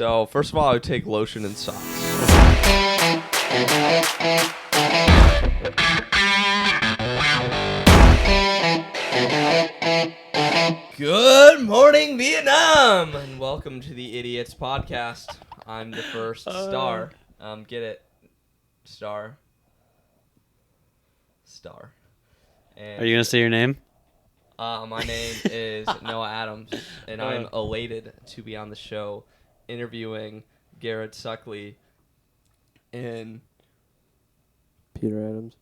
So, first of all, I would take lotion and socks. Good morning, Vietnam! And welcome to the Idiots Podcast. I'm the first star. Get it? Star. And Are you going to say your name? my name is Noah Adams, and I'm elated to be on the show interviewing Garrett Suckley and Peter Adams.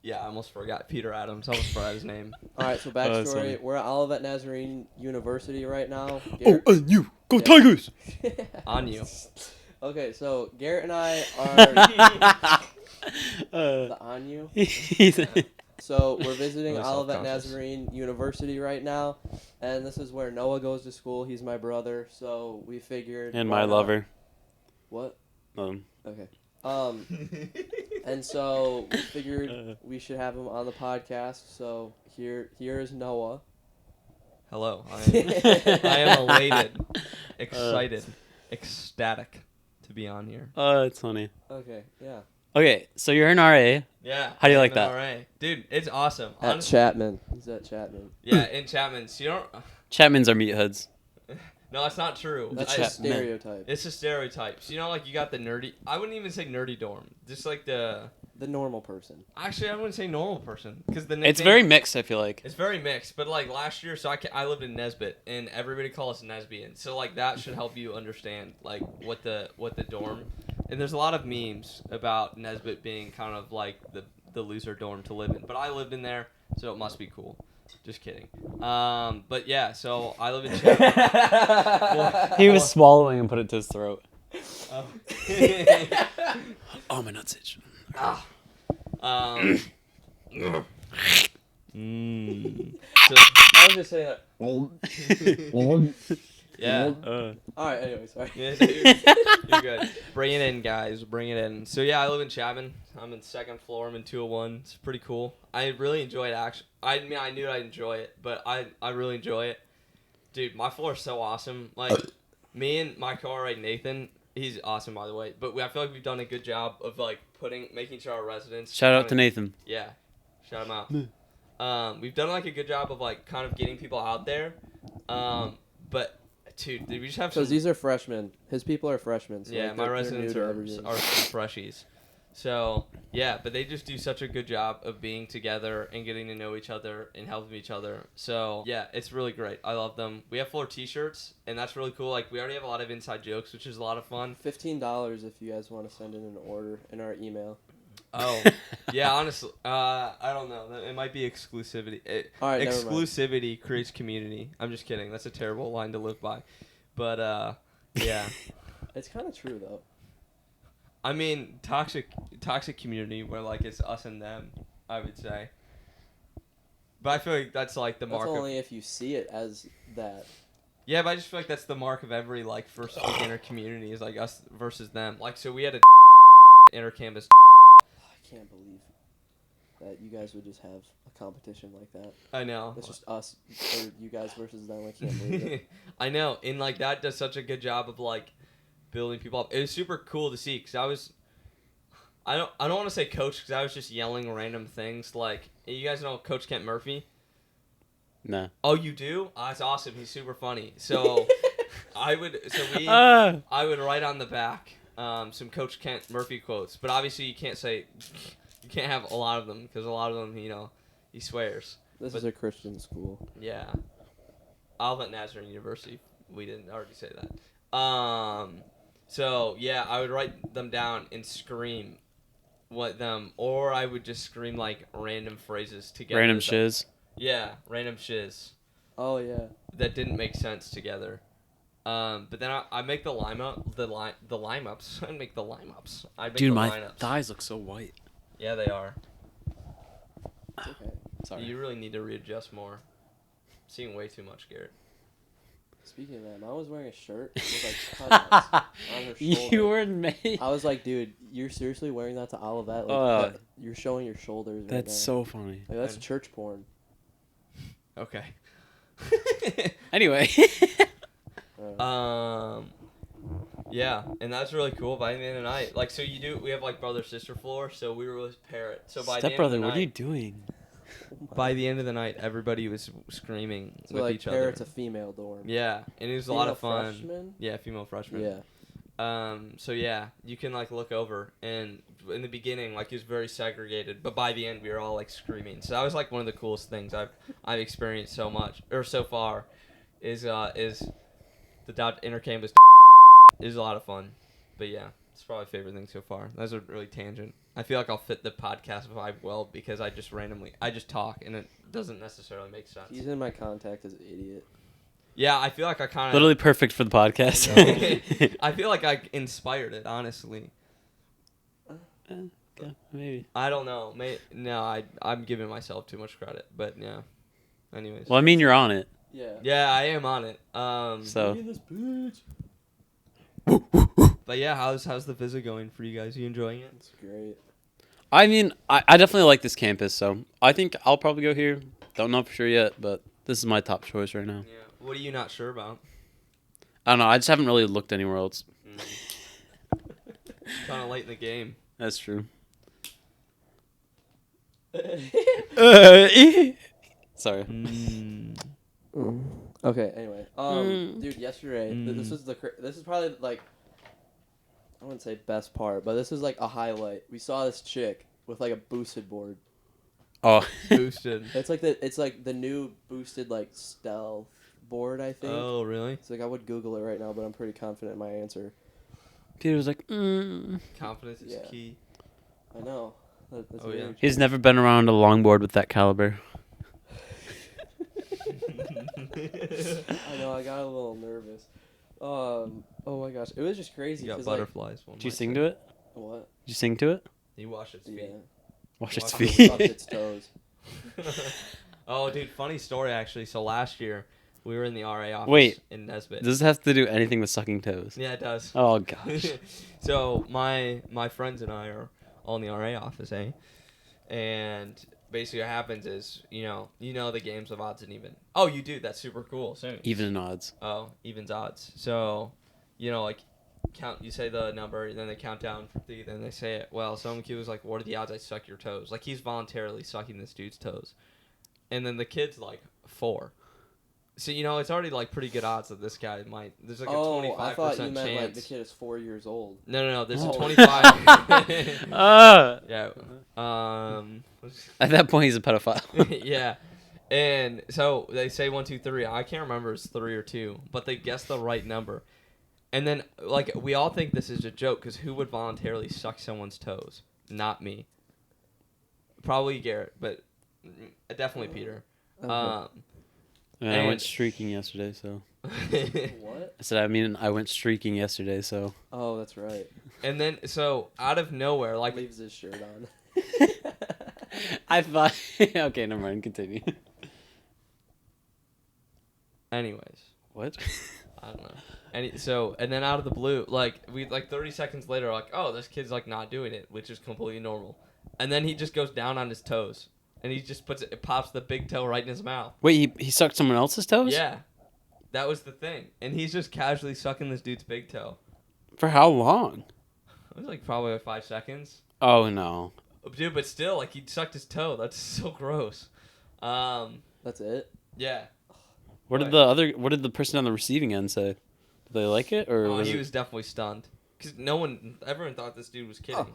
Yeah, I almost forgot Peter Adams. I almost forgot his name. All right, so backstory. We're at Olivet Nazarene University right now. Oh, and you. Go Tigers! On you. Okay, so Garrett and I are the on you. So we're visiting Really Olivet self-conscious. Nazarene University right now, and this is where Noah goes to school. He's my brother, so we figured. And why my not? lover. What? Okay. And so we figured we should have him on the podcast. So here is Noah. Hello. I am elated, excited, ecstatic to be on here. Oh, it's funny. Okay, yeah. Okay, so you're an RA. Yeah. How do you like I'm that? All right. Dude, it's awesome. At Honestly, Chapman. He's at Chapman. yeah, in Chapman's. You don't... Chapman's are meatheads. No, that's not true. That's Chapman. a stereotype. It's a stereotype. So, you know, like, you got the nerdy... I wouldn't even say nerdy dorm. Just like the... The normal person. Actually, I wouldn't say normal person. Because the It's nickname- very mixed, I feel like. It's very mixed, but like last year, so I lived in Nesbitt, and everybody called us Nesbian. So like that should help you understand like what the dorm. And there's a lot of memes about Nesbitt being kind of like the loser dorm to live in. But I lived in there, so it must be cool. Just kidding. But yeah, so I live in Chapman. He was swallowing and put it to his throat. Oh. Oh, my nuts itch. So, I was just saying that. yeah. Alright, anyway, sorry. Yeah, you're good. Bring it in, guys. Bring it in. So, yeah, I live in Chapman. I'm in second floor. I'm in 201. It's pretty cool. I really enjoy it, actually. I mean, I knew I'd enjoy it, but I really enjoy it. Dude, my floor is so awesome. Like, me and my co-roommate Nathan, he's awesome, by the way. But I feel like we've done a good job of, like, making sure our residents... Shout out to Nathan. Yeah. Shout him out. We've done, like, a good job of, like, kind of getting people out there. But... Dude, we just have some... Because these are freshmen. His people are freshmen. So Yeah, like, my they're residents new to are everything. freshies. So, yeah, but they just do such a good job of being together and getting to know each other and helping each other. So, yeah, it's really great. I love them. We have floor t-shirts, and that's really cool. Like, we already have a lot of inside jokes, which is a lot of fun. $15 if you guys want to send in an order in our email. Oh, yeah, honestly, I don't know. It might be exclusivity. All right, never mind. Exclusivity creates community. I'm just kidding. That's a terrible line to live by. But, yeah. It's kind of true, though. I mean, toxic community where, like, it's us and them, I would say. But I feel like that's, like, the That's mark only if you see it as that. Yeah, but I just feel like that's the mark of every, like, first beginner community is, like, us versus them. Like, so we had a intercampus. I can't believe that you guys would just have a competition like that. I know. It's just us, or you guys versus them. I can't believe it. I know. And, like, that does such a good job of, like, building people up. It was super cool to see because I don't want to say coach because I was just yelling random things. Like, you guys know Coach Kent Murphy? Nah. Oh, you do? Oh, that's awesome. He's super funny. So I would write on the back some Coach Kent Murphy quotes, but obviously you can't have a lot of them because a lot of them, you know, he swears. This is a Christian school. Yeah. Olivet Nazarene University. We didn't already say that. So yeah, I would write them down and scream or I would just scream like random phrases together. Random shiz. Yeah, random shiz. Oh, yeah. That didn't make sense together. But then I make the lime ups. I make the lime ups. I make Dude, the my lineups. thighs look so white. Yeah, they are. It's okay. Sorry. You really need to readjust more. Seeing way too much, Garrett. Speaking of that, Mom was wearing a shirt with like cutouts on her shoulder. You were made. I was like, dude, you're seriously wearing that to Olivet? Like, Uh, you're showing your shoulders right That's now. so funny. Like, that's church porn. Okay. Anyway. Yeah, and that's really cool. By the end of the night, like, so we have like brother sister floor, so we were with Parrot. So by the end of Stepbrother, the what are you night, doing? by the end of the night, everybody was screaming So with like each other. Parrot's a female dorm. Yeah, and it was a lot of fun. Freshman? Yeah, female freshman. Yeah. So yeah, you can like look over, and in the beginning, like it was very segregated, but by the end, we were all like screaming. So that was like one of the coolest things I've experienced so far, is the dot intercampus. Is a lot of fun, but yeah, it's probably my favorite thing so far. That's a really tangent. I feel like I'll fit the podcast vibe well because I just talk and it doesn't necessarily make sense. He's in my contact as an idiot. Yeah, I feel like I kind of Literally perfect for the podcast. I feel like I inspired it, honestly. Yeah, maybe. I don't know. I'm giving myself too much credit, but yeah. Anyways. Well, I mean, you're on it. Yeah. Yeah, I am on it. So. Look at this bitch. But yeah, how's the visit going for you guys? Are you enjoying it? It's great. I mean, I definitely like this campus, so I think I'll probably go here. Don't know for sure yet, but this is my top choice right now. Yeah. What are you not sure about? I don't know. I just haven't really looked anywhere else. Kind of late in the game. That's true. Sorry. Okay. Anyway, dude, yesterday this is probably like, I wouldn't say best part, but this is like a highlight. We saw this chick with like a boosted board. Oh. Boosted. It's like the new boosted like stealth board, I think. Oh, really? It's like I would Google it right now, but I'm pretty confident in my answer. Peter was like, Confidence is key. I know. That's Oh, yeah. He's never been around a longboard with that caliber. I know. I got a little nervous. Oh my gosh, it was just crazy. You got 'cause, butterflies. Did you sing to it? What? Did you sing to it? You wash its feet. Yeah. Wash its Wash feet. Up its toes. Oh, dude, funny story actually. So last year, we were in the RA office Wait. in Nesbitt. Does this have to do anything with sucking toes? Yeah, it does. Oh, gosh. So my friends and I are all in the RA office, eh? And basically what happens is, you know the games of odds and even. Oh, you do? That's super cool. So Even in odds. Oh, evens odds. So, like you say the number, then they count down from 3, then they say it. Well, some kid was like, "What are the odds I suck your toes?" Like he's voluntarily sucking this dude's toes, and then the kid's like 4. So it's already like pretty good odds that this guy might. There's like a 25% I thought you meant chance. like the kid is 4 years old. No. There's a Oh. 25. Yeah. At that point, he's a pedophile. Yeah. And so they say 1, 2, 3. I can't remember if it's 3 or 2, but they guess the right number. And then, like, we all think this is a joke because who would voluntarily suck someone's toes? Not me. Probably Garrett, but definitely Peter. Okay. I went streaking yesterday, so. What? I went streaking yesterday, so. Oh, that's right. And then, so out of nowhere, like, Leaves his shirt on. I thought. Okay, never mind. Continue. anyways, What? I don't know. And then out of the blue, like 30 seconds later, like, oh, this kid's like not doing it, which is completely normal. And then he just goes down on his toes, and he just pops the big toe right in his mouth. Wait, he sucked someone else's toes? Yeah, that was the thing. And he's just casually sucking this dude's big toe. For how long? It was like probably like 5 seconds. Oh no. Dude, but still, like he sucked his toe. That's so gross. That's it? Yeah. What did the person on the receiving end say? Did they like it or He was definitely stunned. Because everyone thought this dude was kidding.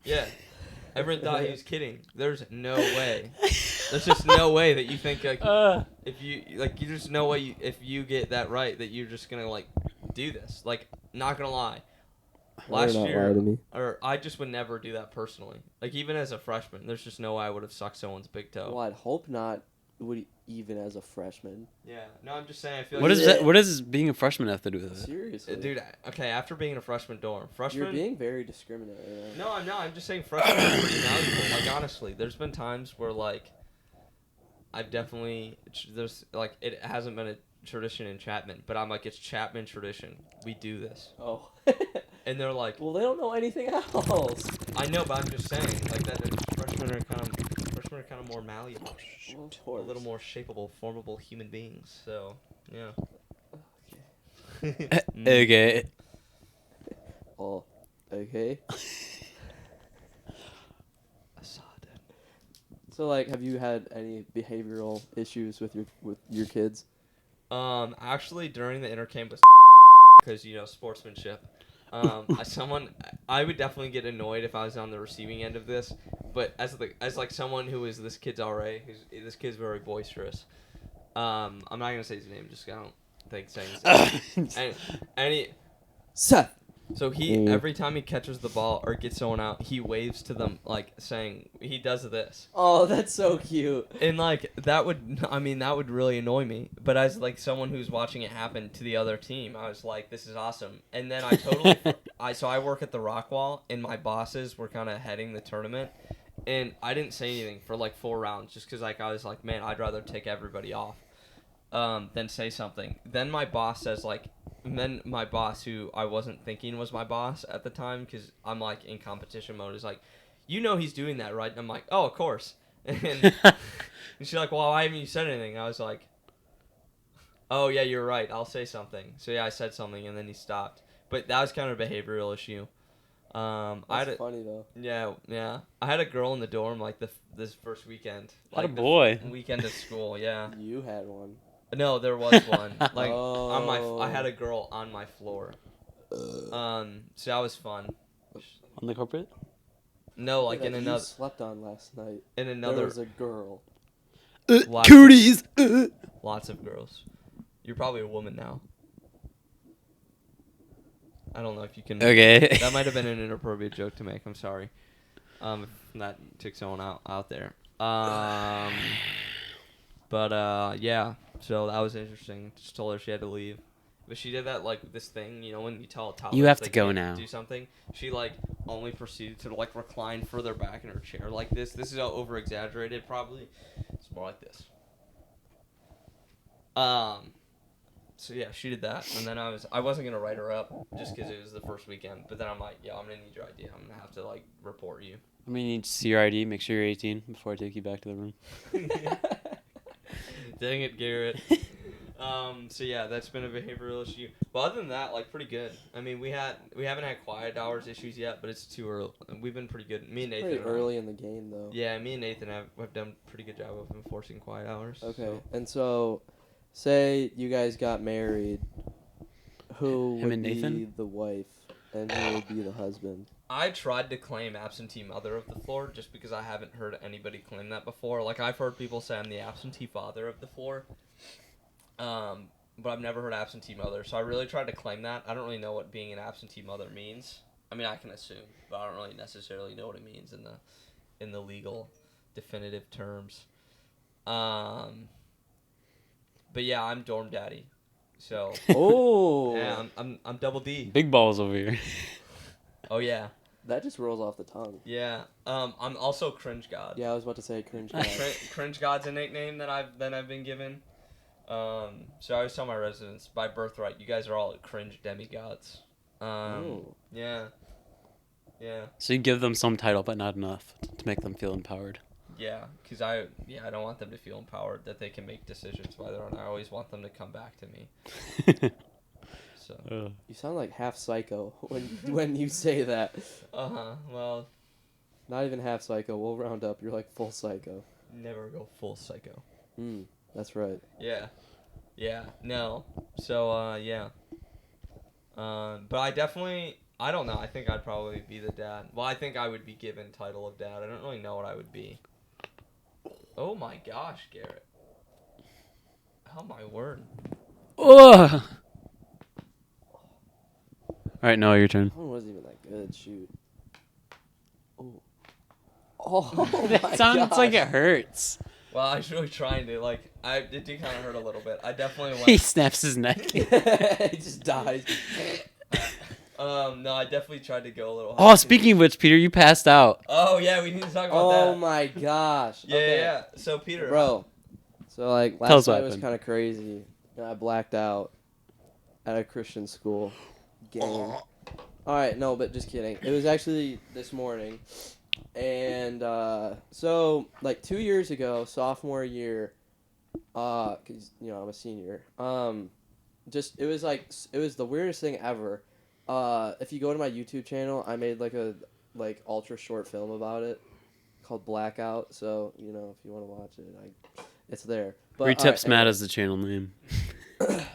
Yeah. Everyone thought he was kidding. There's no way. There's just no way that you think like if you get that right that you're just gonna like do this. Like, not gonna lie. Last year, or I just would never do that personally. Like even as a freshman, there's just no way I would have sucked someone's big toe. Well, I'd hope not. Would even as a freshman? Yeah. No, I'm just saying. I feel. What does being a freshman have to do with it? Seriously, dude. Okay, after being in a freshman dorm, you're being very discriminatory. Right? No, I'm not. I'm just saying freshmen are pretty valuable. Like honestly, there's been times where like I've definitely it hasn't been a tradition in Chapman, but I'm like, it's Chapman tradition. We do this. Oh. And they're like, well, they don't know anything else. I know, but I'm just saying like that. Freshmen are kind of more malleable, a little more shapeable, formable human beings. So yeah. Okay. Okay. Assad. So like, have you had any behavioral issues with your kids? Actually, during the intercampus, because sportsmanship. I would definitely get annoyed if I was on the receiving end of this, but as like someone who is this kid's RA, this kid's very boisterous. I'm not gonna say his name, just 'cause I don't think saying his name. and Seth. so he every time he catches the ball or gets someone out, he waves to them like saying he does this. Oh, that's so cute. And like that would really annoy me. But as like someone who's watching it happen to the other team, I was like, this is awesome. And then I work at the Rockwall, and my bosses were kind of heading the tournament, and I didn't say anything for like 4 rounds just because like I was like, man, I'd rather take everybody off than say something. Then my boss says like. And then my boss, who I wasn't thinking was my boss at the time, because I'm like in competition mode, is like, he's doing that, right? And I'm like, oh, of course. And she's like, well, why haven't you said anything? I was like, oh yeah, you're right. I'll say something. So yeah, I said something, and then he stopped. But that was kind of a behavioral issue. That's funny though. Yeah. I had a girl in the dorm like this first weekend. What like a boy. Weekend of school, yeah. You had one. No, there was one. Like Oh. I had a girl on my floor. So that was fun. On the carpet? No, like That in you another slept on last night. in There another was a girl. Lots Cooties! lots of girls. You're probably a woman now. I don't know if you can. Okay. That might have been an inappropriate joke to make. I'm sorry. If that took someone out there. But yeah. So that was interesting. Just told her she had to leave. But she did that, like, this thing, when you tell a toddler You have they to go can't now. do something. She, like, only proceeded to, like, recline further back in her chair like this. This is over-exaggerated, probably. It's more like this. So, yeah, she did that. And then I wasn't going to write her up just because it was the first weekend. But then I'm like, yeah, I'm going to need your ID. I'm going to have to, like, report you. I'm going to need to see your ID. Make sure you're 18 before I take you back to the room. Dang it, Garrett. So yeah, that's been a behavioral issue. But other than that, like, pretty good. I mean, we haven't had quiet hours issues yet, but it's too early. We've been pretty good. Me and Nathan. Pretty early in the game though. Yeah, me and Nathan have done a pretty good job of enforcing quiet hours. Okay, So. and so, say you guys got married, who Him would and be Nathan? the wife, and who would be the husband? I tried to claim absentee mother of the floor just because I haven't heard anybody claim that before. Like, I've heard people say I'm the absentee father of the floor. But I've never heard absentee mother, so I really tried to claim that. I don't really know what being an absentee mother means. I mean, I can assume, but I don't really necessarily know what it means in the legal, definitive terms. But yeah, I'm dorm daddy, so Oh, yeah, I'm double D. Big balls over here. Oh yeah, that just rolls off the tongue. yeah. I'm also cringe god. Yeah, I was about to say cringe. guy. Cringe god's a nickname that I've been given. So I always tell my residents, by birthright, you guys are all cringe demigods. Ooh. Yeah. So you give them some title, but not enough to make them feel empowered. Yeah, because I don't want them to feel empowered that they can make decisions by their own. I always want them to come back to me. So. You sound like half psycho when you say that. Well, Not even half psycho. We'll round up. You're like full psycho. never go full psycho. That's right. Yeah. No. So yeah. But I don't know. I think I'd probably be the dad. Well, I think I would be given title of dad. I don't really know what I would be. Oh my gosh, Garrett. Oh my word. Ugh. All right, Noah, your turn. That one wasn't even that good. Shoot. Oh. Oh my It sounds like gosh. it hurts. Well, I was really trying to, like, it did kind of hurt a little bit. I definitely He went. snaps his neck. He just dies. No, I definitely tried to go a little. Oh, speaking of which, Peter, you passed out. Oh yeah, we need to talk about Oh that. my gosh. Yeah, Okay. yeah. So Peter, Bro. So like Tell us last what night was happened. kind of crazy. I blacked out at a Christian school game. All right, no, but just kidding. It was actually this morning. And so like 2 years ago, sophomore year, cuz I'm a senior. It was the weirdest thing ever. If you go to my YouTube channel, I made like a ultra short film about it called Blackout. So if you want to watch it, it's there. But Three alright, tips Matt as the channel name.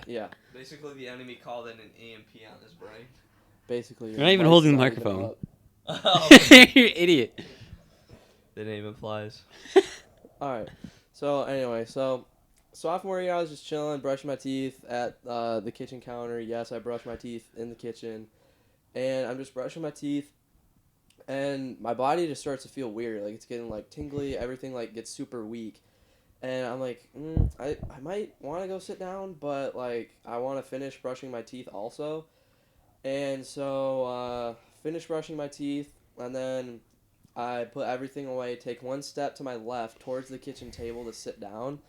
yeah, Basically, the enemy called in an EMP on his brain. basically. You're not even mic's holding the starting to microphone. blow up. Oh, You idiot. the name implies. All right. So anyway, so sophomore year, I was just chilling, brushing my teeth at the kitchen counter. Yes, I brush my teeth in the kitchen, and I'm just brushing my teeth, and my body just starts to feel weird. Like it's getting like tingly. Everything like gets super weak, and I'm like, I might want to go sit down, but like I want to finish brushing my teeth also, and so finish brushing my teeth, and then I put everything away, take one step to my left towards the kitchen table to sit down,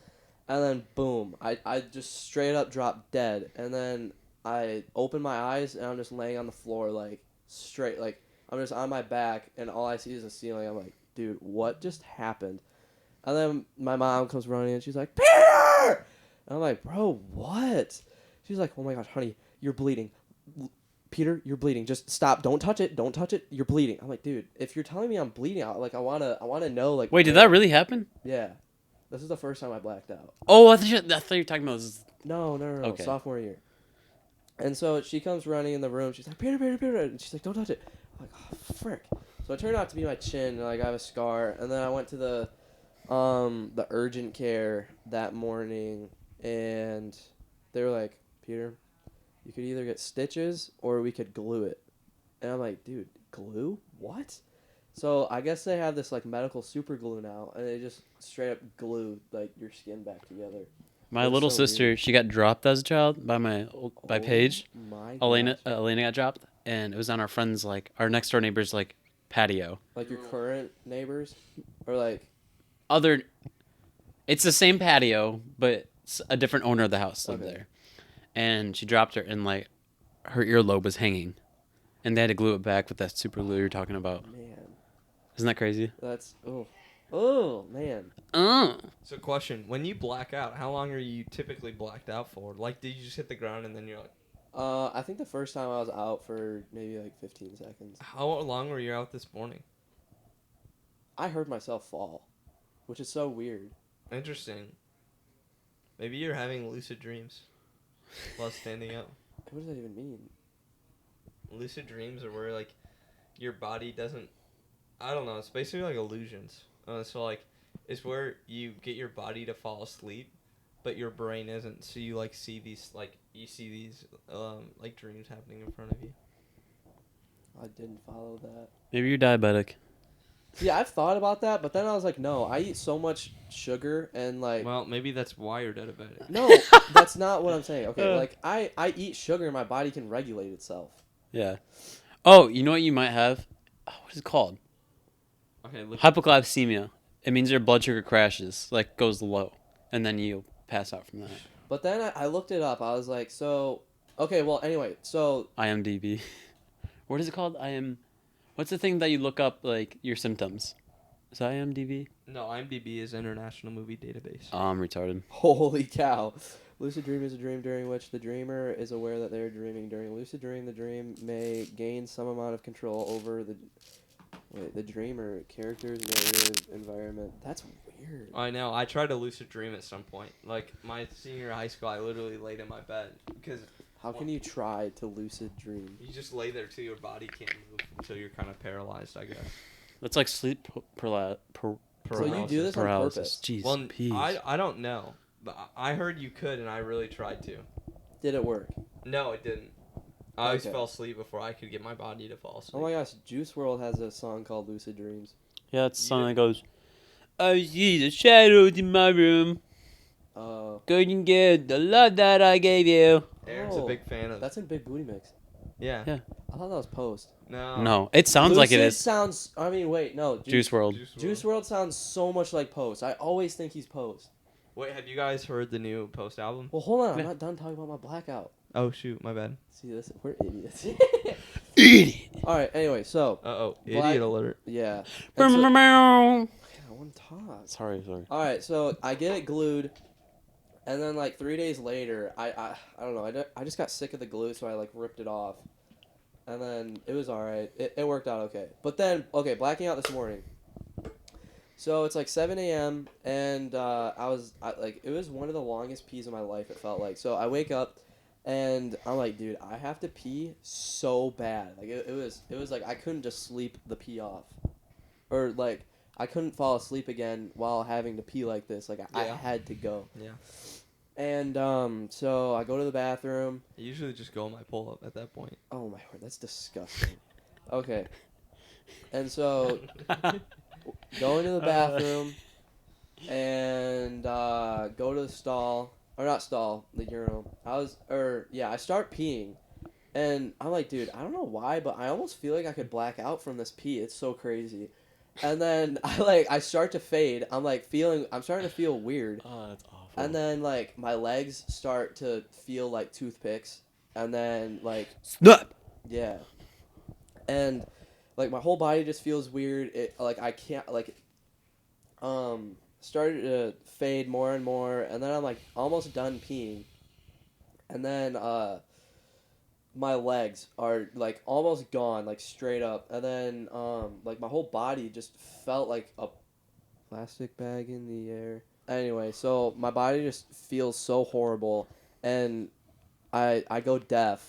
and then boom, I just straight up dropped dead. And then I open my eyes and I'm just laying on the floor like straight, like I'm just on my back and all I see is the ceiling. I'm like, dude, what just happened? And then my mom comes running and she's like, Peter! And I'm like, bro, what? She's like, oh my gosh, honey, you're bleeding. Peter, you're bleeding. Just stop. Don't touch it. Don't touch it. You're bleeding. I'm like, dude, if you're telling me I'm bleeding, I wanna know like. Wait, did that really happen? Yeah, this is the first time I blacked out. Oh, I thought you were talking about this. No, Okay. sophomore year. And so she comes running in the room. She's like, Peter, Peter, Peter, and she's like, don't touch it. I'm like, oh frick. So it turned out to be my chin. And, like I have a scar. And then I went to the urgent care that morning, and they were like, Peter, you could either get stitches or we could glue it. And I'm like, dude, glue? What? So I guess they have this like medical super glue now, and they just straight up glue like your skin back together. My That's little so sister, weird. she got dropped as a child by Paige. My Elena gosh. Elena got dropped, and it was on our friend's our next door neighbor's patio. Like your current neighbors, or like It's the same patio, but a different owner of the house lived Okay. there, and she dropped her, and her earlobe was hanging, and they had to glue it back with that super glue you're talking about. man, Isn't that crazy? that's oh man. So, question: when you black out, how long are you typically blacked out for? Like, did you just hit the ground and then you're like? I think the first time I was out for maybe like 15 seconds. How long were you out this morning? I heard myself fall, which is so weird. Interesting. Maybe you're having lucid dreams while standing up. What does that even mean? Lucid dreams are where like your body doesn't. I don't know. It's basically like illusions. So like, it's where you get your body to fall asleep, but your brain isn't. So you see these dreams happening in front of you. I didn't follow that. Maybe you're diabetic. Yeah, I've thought about that, but then I was like, no, I eat so much sugar and like. Well, maybe that's why you're diabetic. No, that's not what I'm saying. Okay, like I eat sugar and my body can regulate itself. Yeah. Oh, you know what you might have? Oh, what is it called? Okay, look. Hypoglycemia. It means your blood sugar crashes, goes low, and then you pass out from that. But then I looked it up. I was like, okay, well, anyway, so IMDb. What is it called? What's the thing that you look up your symptoms? Is that IMDb? No, IMDb is International Movie Database. Oh, I'm retarded. holy cow. Lucid dream is a dream during which the dreamer is aware that they are dreaming. During lucid dream, the dream may gain some amount of control over the dreamer, characters, narrative, environment. That's weird. I know. I tried to lucid dream at some point. Like my senior year of high school, I literally laid in my bed because How can you try to lucid dream? you just lay there till your body can't move until you're kind of paralyzed, I guess. That's like sleep So you do this on paralysis. purpose? Jeez, Well, peas. I don't know, but I heard you could, and I really tried to. Did it work? No, it didn't. I always Okay. fell asleep before I could get my body to fall asleep. Oh my gosh, Juice WRLD has a song called Lucid Dreams. Yeah, it's a song that goes, I see the shadows in my room. Couldn't get the love that I gave you. Aaron's a big fan of. That's in Big Booty Mix. Yeah. Yeah. I thought that was Post. No. No, it sounds like it Lucid is. sounds. I mean, wait, no. Juice WRLD. Juice WRLD sounds so much like Post. I always think he's Post. Wait, have you guys heard the new Post album? Well, hold on. I'm Yeah. not done talking about my blackout. Oh shoot, my bad. See this? We're idiots. Idiot. All right. Anyway, so Idiot Black- alert. yeah. And so- Sorry. I want to talk. Sorry. All right. So I get it glued, and then 3 days later, I don't know. I just got sick of the glue, so I ripped it off, and then it was all right. It worked out okay. But then, okay, blacking out this morning. So it's like 7 a.m. and it was one of the longest pees of my life. It felt like. So I wake up, and I'm like, dude, I have to pee so bad. Like it was like I couldn't just sleep the pee off, or like I couldn't fall asleep again while having to pee like this. Like I Yeah. had to go. Yeah. And so I go to the bathroom. I usually just go on my pull up at that point. Oh my word, that's disgusting. Okay. And so go into the bathroom and go to the stall, or not stall, the urinal. I start peeing, and I'm like, dude, I don't know why, but I almost feel like I could black out from this pee. It's so crazy. And then I start to fade. I'm starting to feel weird. Oh, that's awful. And then like my legs start to feel like toothpicks, and then like Snap! yeah, and like my whole body just feels weird. It like I can't like started to fade more and more, and then I'm like almost done peeing, and then my legs are like almost gone, like straight up, and then like my whole body just felt like a plastic bag in the air. Anyway, so my body just feels so horrible, and I go deaf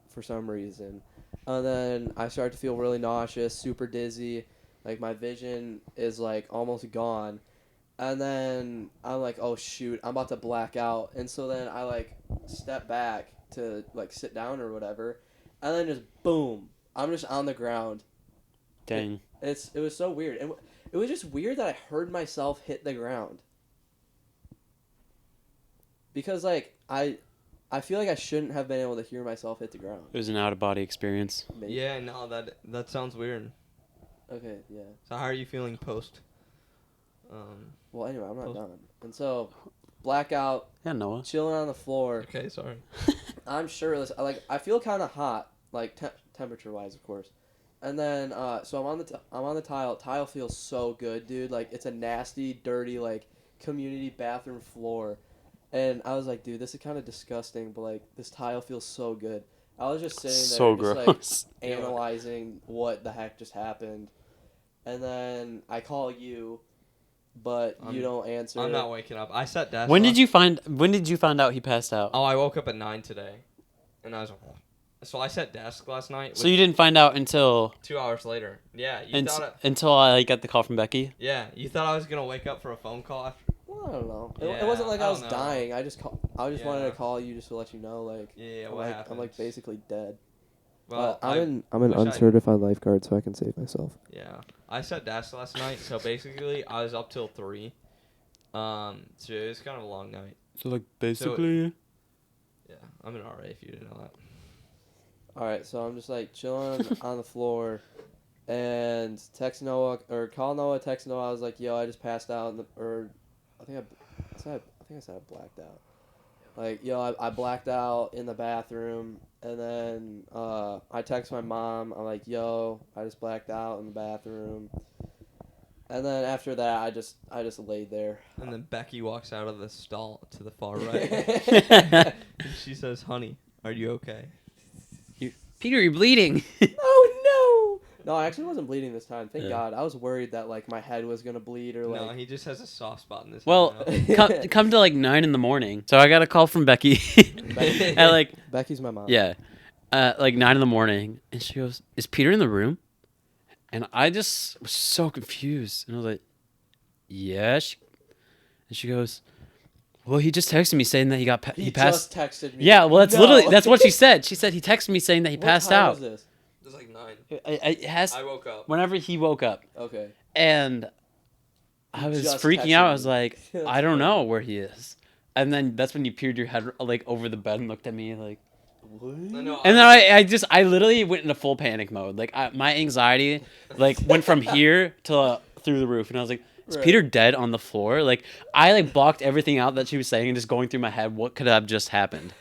for some reason. And then I start to feel really nauseous, super dizzy, like my vision is like almost gone. And then I'm like, oh shoot, I'm about to black out. And so then I like step back to like sit down or whatever, and then just boom, I'm just on the ground. Dang. It was so weird, and it was just weird that I heard myself hit the ground. Because like I feel like I shouldn't have been able to hear myself hit the ground. It was an out of body experience. Maybe. Yeah, no, that sounds weird. Okay, yeah. So how are you feeling post? Well, anyway, I'm not done. And so, blackout, Yeah, Noah. chilling on the floor. Okay, sorry. I'm shirtless. I feel kind of hot, like temperature wise, of course. And then so I'm on the tile. Tile feels so good, dude. Like it's a nasty, dirty like community bathroom floor. And I was like, dude, this is kind of disgusting, but like this tile feels so good. I was just sitting there, So just gross. like analyzing what the heck just happened, and then I call you, but you don't answer. I'm not waking up. I sat desk. When did you find out he passed out? Oh, I woke up at 9 today, and I was like, so I sat desk last night. So you didn't find out until 2 hours later. Yeah, you until I got the call from Becky. Yeah, you thought I was gonna wake up for a phone call after. Well, I don't know. Yeah, It wasn't like I was don't know. dying. I just wanted Yeah. to call you just to let you know, like, Yeah, I'm what like, happened? I'm like basically dead. Well, I'm an wish I- uncertified lifeguard, so I can save myself. Yeah, I sat desk last night, so basically I was up till 3. So it was kind of a long night. So like basically. Yeah, I'm an RA if you didn't know that. All right, so I'm just like chilling on the floor, and text Noah or call Noah, text Noah. I was like, yo, I just passed out, I think I said I blacked out. Like, yo, I blacked out in the bathroom, and then I text my mom. I'm like, yo, I just blacked out in the bathroom. And then after that, I just laid there. And then Becky walks out of the stall to the far right. And she says, "Honey, are you okay?" Peter, you're bleeding. Oh no! No, I actually wasn't bleeding this time. Thank Yeah. God. I was worried that like my head was gonna bleed or No, like. he just has a soft spot in this. Well, come to like 9 a.m. So I got a call from Becky. At like Becky's my mom. yeah, like 9 a.m. and she goes, "Is Peter in the room?" And I just was so confused, and I was like, "Yeah." And she goes, "Well, he just texted me saying that he passed." Just texted me. Yeah, well, No. that's what she said. She said he texted me saying that he What passed time out. was this? It was like 9. It has I woke up. whenever he woke up, Okay. and I was Just freaking texted out. I was me. like, That's I don't funny. know where he is. And then that's when you peered your head like over the bed and looked at me like. What? No, And then I literally went into full panic mode. Like my anxiety like went from here to through the roof, and I was like, "Is Right. Peter dead on the floor?" Like I like blocked everything out that she was saying and just going through my head. What could have just happened?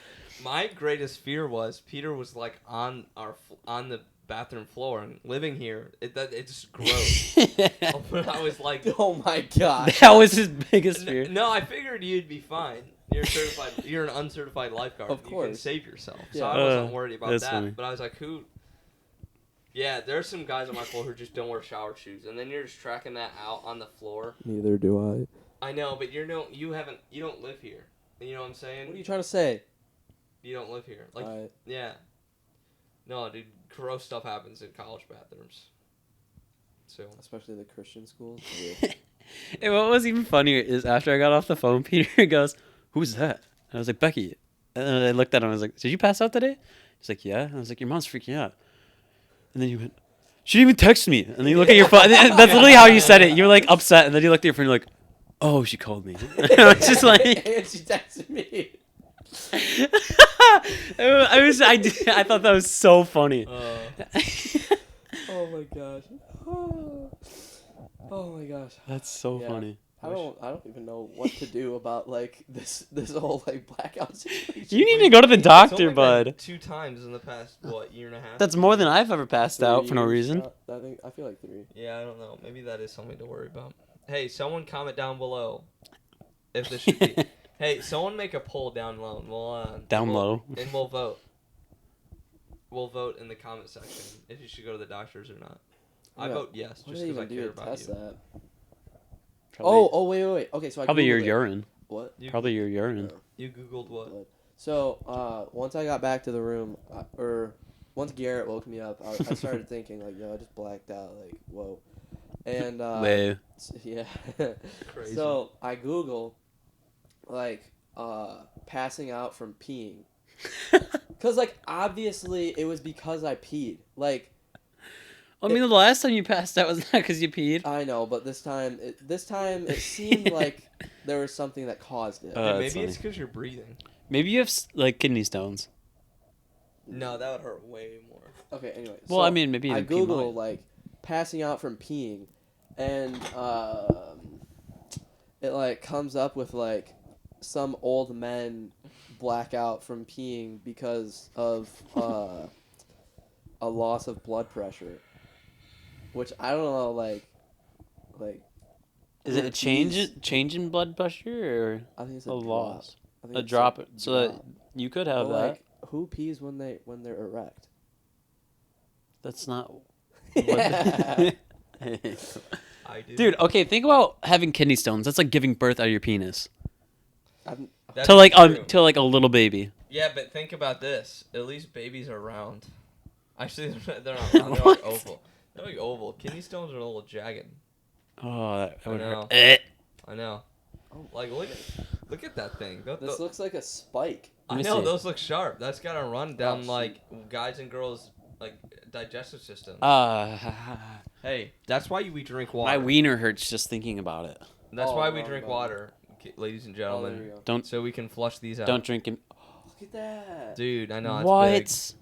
My greatest fear was Peter was like on the bathroom floor and living here. It's gross. I was like, Oh my God. That was his biggest fear. no, I figured you'd be fine. You're certified. You're an uncertified lifeguard. Of You can course. save yourself. So Yeah. I wasn't worried about That's that. funny. But I was like, Yeah, there's some guys on my floor who just don't wear shower shoes, and then you're just tracking that out on the floor. Neither do I know, but you don't live here. You know what I'm saying? I. What are you trying to say? You don't live here. Like, Alright. yeah. No, dude, gross stuff happens in college bathrooms. So. Especially the Christian schools. And what was even funnier is after I got off the phone, Peter goes, "Who's that?" And I was like, "Becky." And then I looked at him. I was like, "Did you pass out today?" He's like, "Yeah." And I was like, "Your mom's freaking out." And then you went, "She didn't even text me." And then you look at your phone. That's literally how you said it. You were like upset, and then you looked at your phone. You're like, "Oh, she called me." And I was just like, And she texted me. I thought that was so funny. Oh my gosh. Oh my gosh. That's so Yeah. funny. I don't even know what to do about like this whole like blackout situation. You need to go to the It's doctor, only been bud. 2 times in the past year and a half. That's more than I've ever passed 3 out for no years. reason. I feel like 3. Yeah, I don't know. Maybe that is something to worry about. Hey, someone comment down below if this should be. Hey, someone make a poll down low. And Down low. And we'll vote. We'll vote in the comment section if you should go to the doctors or not. I Yeah. vote yes, What just do they because I even do care to about test you. that? Probably, Wait. Okay, so I probably your Googled it. urine. What? You, Probably your urine. you googled what? So once I got back to the room, once Garrett woke me up, I started thinking like, yo, I just blacked out. Like, whoa. And Way. yeah. Crazy. So I Google like passing out from peeing. Cause like obviously it was because I peed. Like I mean, the last time you passed out was not because you peed. I know, but this time it seemed like there was something that caused it. Dude, that's maybe funny. it's because you're breathing. Maybe you have like kidney stones. No, that would hurt way more. Okay, anyway. Well, I mean, maybe you I didn't pee Google much. like passing out from peeing, and it like comes up with like some old men black out from peeing because of a loss of blood pressure, which I don't know like Is it a change in blood pressure I think it's or a a drop. loss? I think A it's drop. So that drop. you could But, have that. like, who pees when they're erect? That's not. Yeah. I do. Dude, okay, think about having kidney stones. That's like giving birth out of your penis That's to like true. to like a little baby. Yeah, but think about this. At least babies are round. Actually, they're not round. They're like What? oval. They're like oval. Kidney stones are a little jagged. Oh, that I would know. hurt. Eh. I know. Oh. Like look at that thing. This looks like a spike. I Let me know see. those look sharp. That's gotta run down shoot. like guys and girls like digestive system. Hey, that's why we drink water. my wiener hurts just thinking about it. That's Oh, why we no, drink no. water, ladies and Oh, there gentlemen. we go. Don't So we can flush these out. don't drink him. Look at that. Dude, I know it's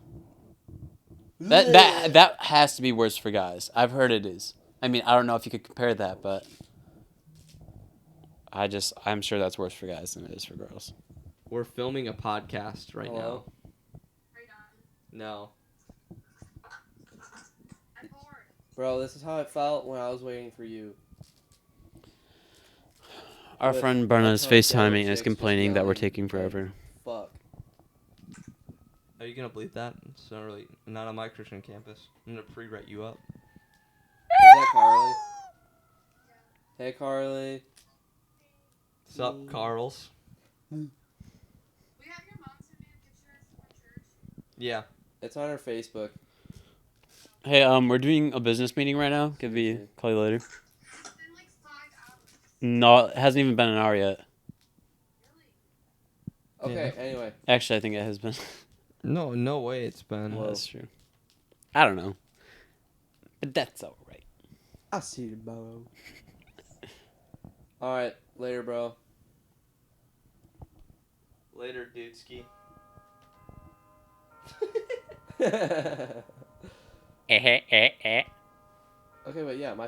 What? That has to be worse for guys. I've heard it is. I mean, I don't know if you could compare that, but I'm sure that's worse for guys than it is for girls. big. We're filming a podcast right Hello? now. No. Bro, this is how it felt when I was waiting for you. Our With friend Brenna is a ton of FaceTiming and is chicks just complaining that we're yelling, taking like, forever. Fuck. Are you gonna bleep that? It's not on my Christian campus. I'm gonna pre-write you up. Is that Carly? Hey, Carly. Sup, Carls? We have your mom send me a picture from church. Yeah. It's on her Facebook. Hey, we're doing a business meeting right now. Could be call you later. It's been like 5 hours. No, it hasn't even been an hour yet. Really? Okay, anyway. Actually, I think it has been. No way it's been. Whoa. That's true. I don't know, but that's all right. I'll see you tomorrow. Alright, later, bro. Later, dude ski. Okay, but yeah, my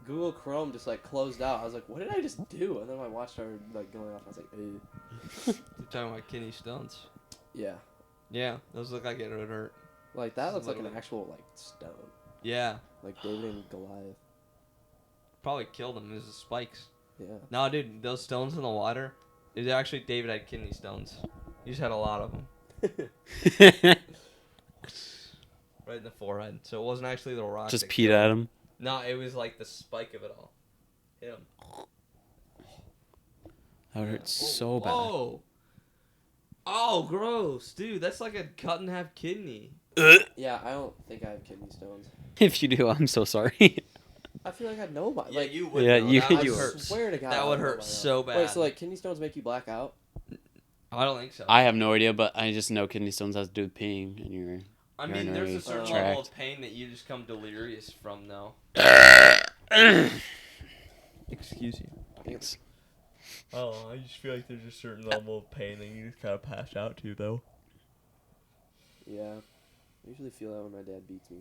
Google Chrome just like closed out. I was like, what did I just do? And then my watch started like going off. I was like, You're talking about kidney stones. yeah, Yeah, those look like it would hurt. like that This looks is like an literally- actual like stone, Yeah, like David and Goliath. probably killed him. It was the spikes. Yeah. No, dude, those stones in the water. It was actually David had kidney stones. He just had a lot of them. right in the forehead. So it wasn't actually the rock. Just that peed killed at him. him. No, it was like the spike of it all. Hit him. That would hurt so bad. Whoa. Oh, gross, dude. That's like a cut in half kidney. Yeah, I don't think I have kidney stones. If you do, I'm so sorry. I feel like I'd know by Yeah, like. you would. Yeah, know. you- That you- would I hurt. swear to God, That I would would know hurt by now. so bad. Wait, so like kidney stones make you black out? I don't think so. I have no idea, but I just know kidney stones has to do with peeing and your. I mean, there's a urinary certain tract. level of pain that you just come delirious from, though. Excuse you. Thanks. Oh, I just feel like there's a certain level of pain that you just kind of pass out to, though. Yeah. I usually feel that when my dad beats me.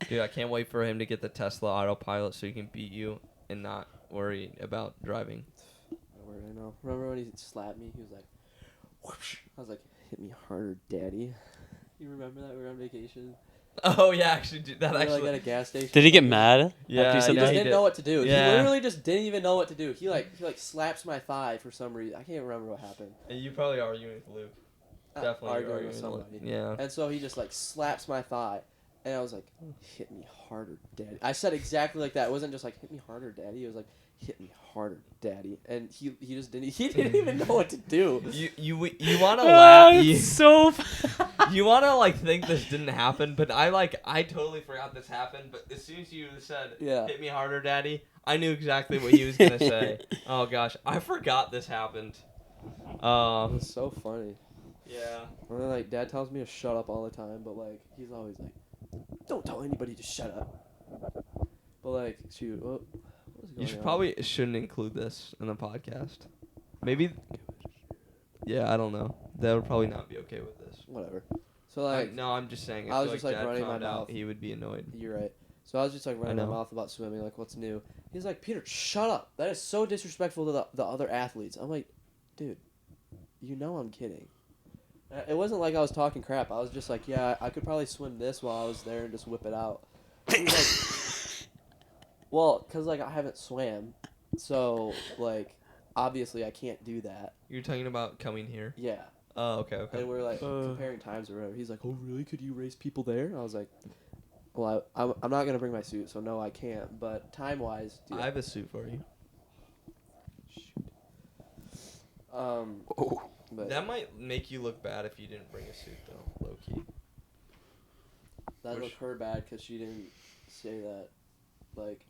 Dude, I can't wait for him to get the Tesla autopilot so he can beat you and not worry about driving. Word, I know. Remember when he slapped me? He was like, whoosh. I was like, hit me harder, daddy. You remember that? We were on vacation. Oh, yeah, actually, dude, that We were like actually... at a gas station. Did he get mad? Yeah, after you said He yeah, just that? he didn't did. know what to do. Yeah. He literally just didn't even know what to do. He slaps my thigh for some reason. I can't remember what happened. And you probably arguing with Luke. Definitely Arguing with Luke. somebody. Yeah. And so he just like slaps my thigh, and I was like, hit me harder, daddy. I said exactly like that. It wasn't just like hit me harder, daddy. It was like hit me harder, daddy. And he just didn't. He didn't even know what to do. You want to laugh. Oh, You, it's so. you want to like think this didn't happen, but I totally forgot this happened. But as soon as you said Yeah. "hit me harder, daddy," I knew exactly what he was gonna say. Oh gosh, I forgot this happened. It was so funny. Yeah. And then like dad tells me to shut up all the time, but like he's always like, don't tell anybody to shut up. But like, shoot, what was going You should on? probably shouldn't include this in the podcast. Maybe. Yeah, I don't know. That would probably not be okay with this. Whatever. So like, No, I'm just saying. I I was feel just, like, Dad running my found out, mouth. he would be annoyed. you're right. So I was just like running my know. mouth about swimming, like what's new. He's like, Peter, shut up. That is so disrespectful to the other athletes. I'm like, dude, you know I'm kidding. It wasn't like I was talking crap. I was just like, yeah, I could probably swim this while I was there and just whip it out. He's like, well, because like I haven't swam, so like obviously I can't do that. You're talking about coming here. Yeah. Oh, okay, okay. And we're like comparing times or whatever. He's like, oh really? Could you race people there? I was like, well, I'm not gonna bring my suit, so no, I can't. But time wise, I have a suit for you. But That might make you look bad if you didn't bring a suit, though, low key. that looked her bad because she didn't say that, like,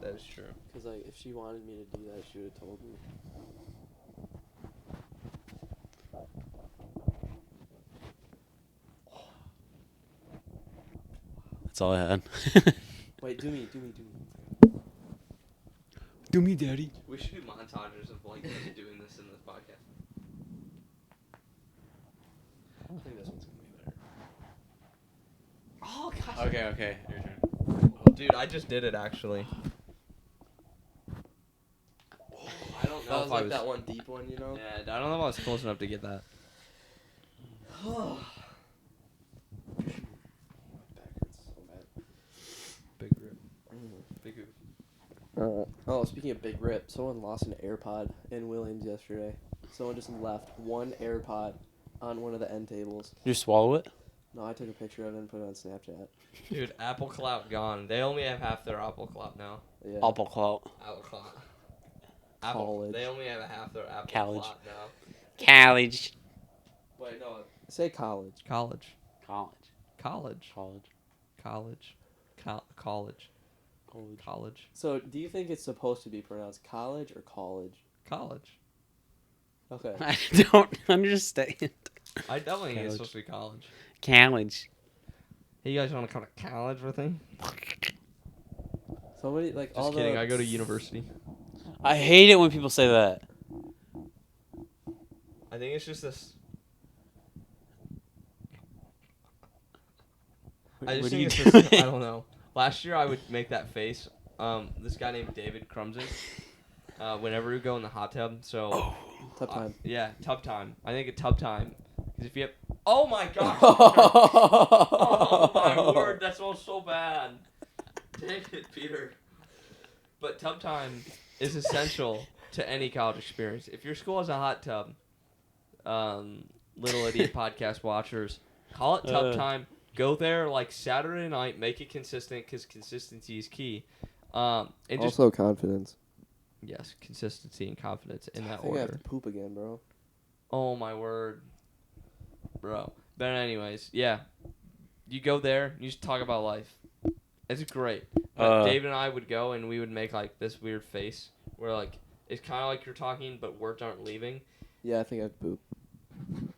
That is true. because like if she wanted me to do that, she would have told me. That's all I had. Wait, do me. Do me, daddy. We should do montages of like us doing this in this podcast. I think this one's gonna be better. Oh gosh. Okay. Your turn. Oh, dude, I just did it actually. I don't That know was if like I was. that one deep one, you know. Yeah, I don't know if I was close enough to get that. Back hurts so bad. Big rip. Big oof. Oh, speaking of big rip, someone lost an AirPod in Williams yesterday. Someone just left one AirPod on one of the end tables. Did you swallow it? No, I took a picture of it and put it on Snapchat. Dude, Apple Cloud gone. They only have half their Apple Cloud now. Yeah. Apple clout. Apple Cloud. Apple. College. They only have half their Apple College. Cloud now. College. Wait, no. Say college. College. College. College. College. College. College. College. College. So, do you think it's supposed to be pronounced college or college? College. Okay. I don't understand. I definitely think College. it's supposed to be college. College. Hey, you guys want to come to college with me? Somebody like Just all kidding. the I go to university. I hate it when people say that. I think it's just this. I just What are think you it's just, doing? I don't know. Last year I would make that face. This guy named David Crumsick. Whenever we go in the hot tub, so tough time. yeah, tub time. I think a tub time. Because if you have, oh my gosh! Oh my word, that smells so bad. Dang it, Peter. But tub time is essential to any college experience. If your school has a hot tub, Little Idiot podcast watchers, Call it tub time. Go there like Saturday night. Make it consistent because consistency is key. And just Also confidence. yes, consistency and confidence in I that think I have order. to poop again, bro. Oh my word, bro. But anyways, yeah, you go there. You just talk about life. It's great. But David and I would go and we would make like this weird face where like it's kind of like you're talking but words aren't leaving. Yeah, I think I have to poop.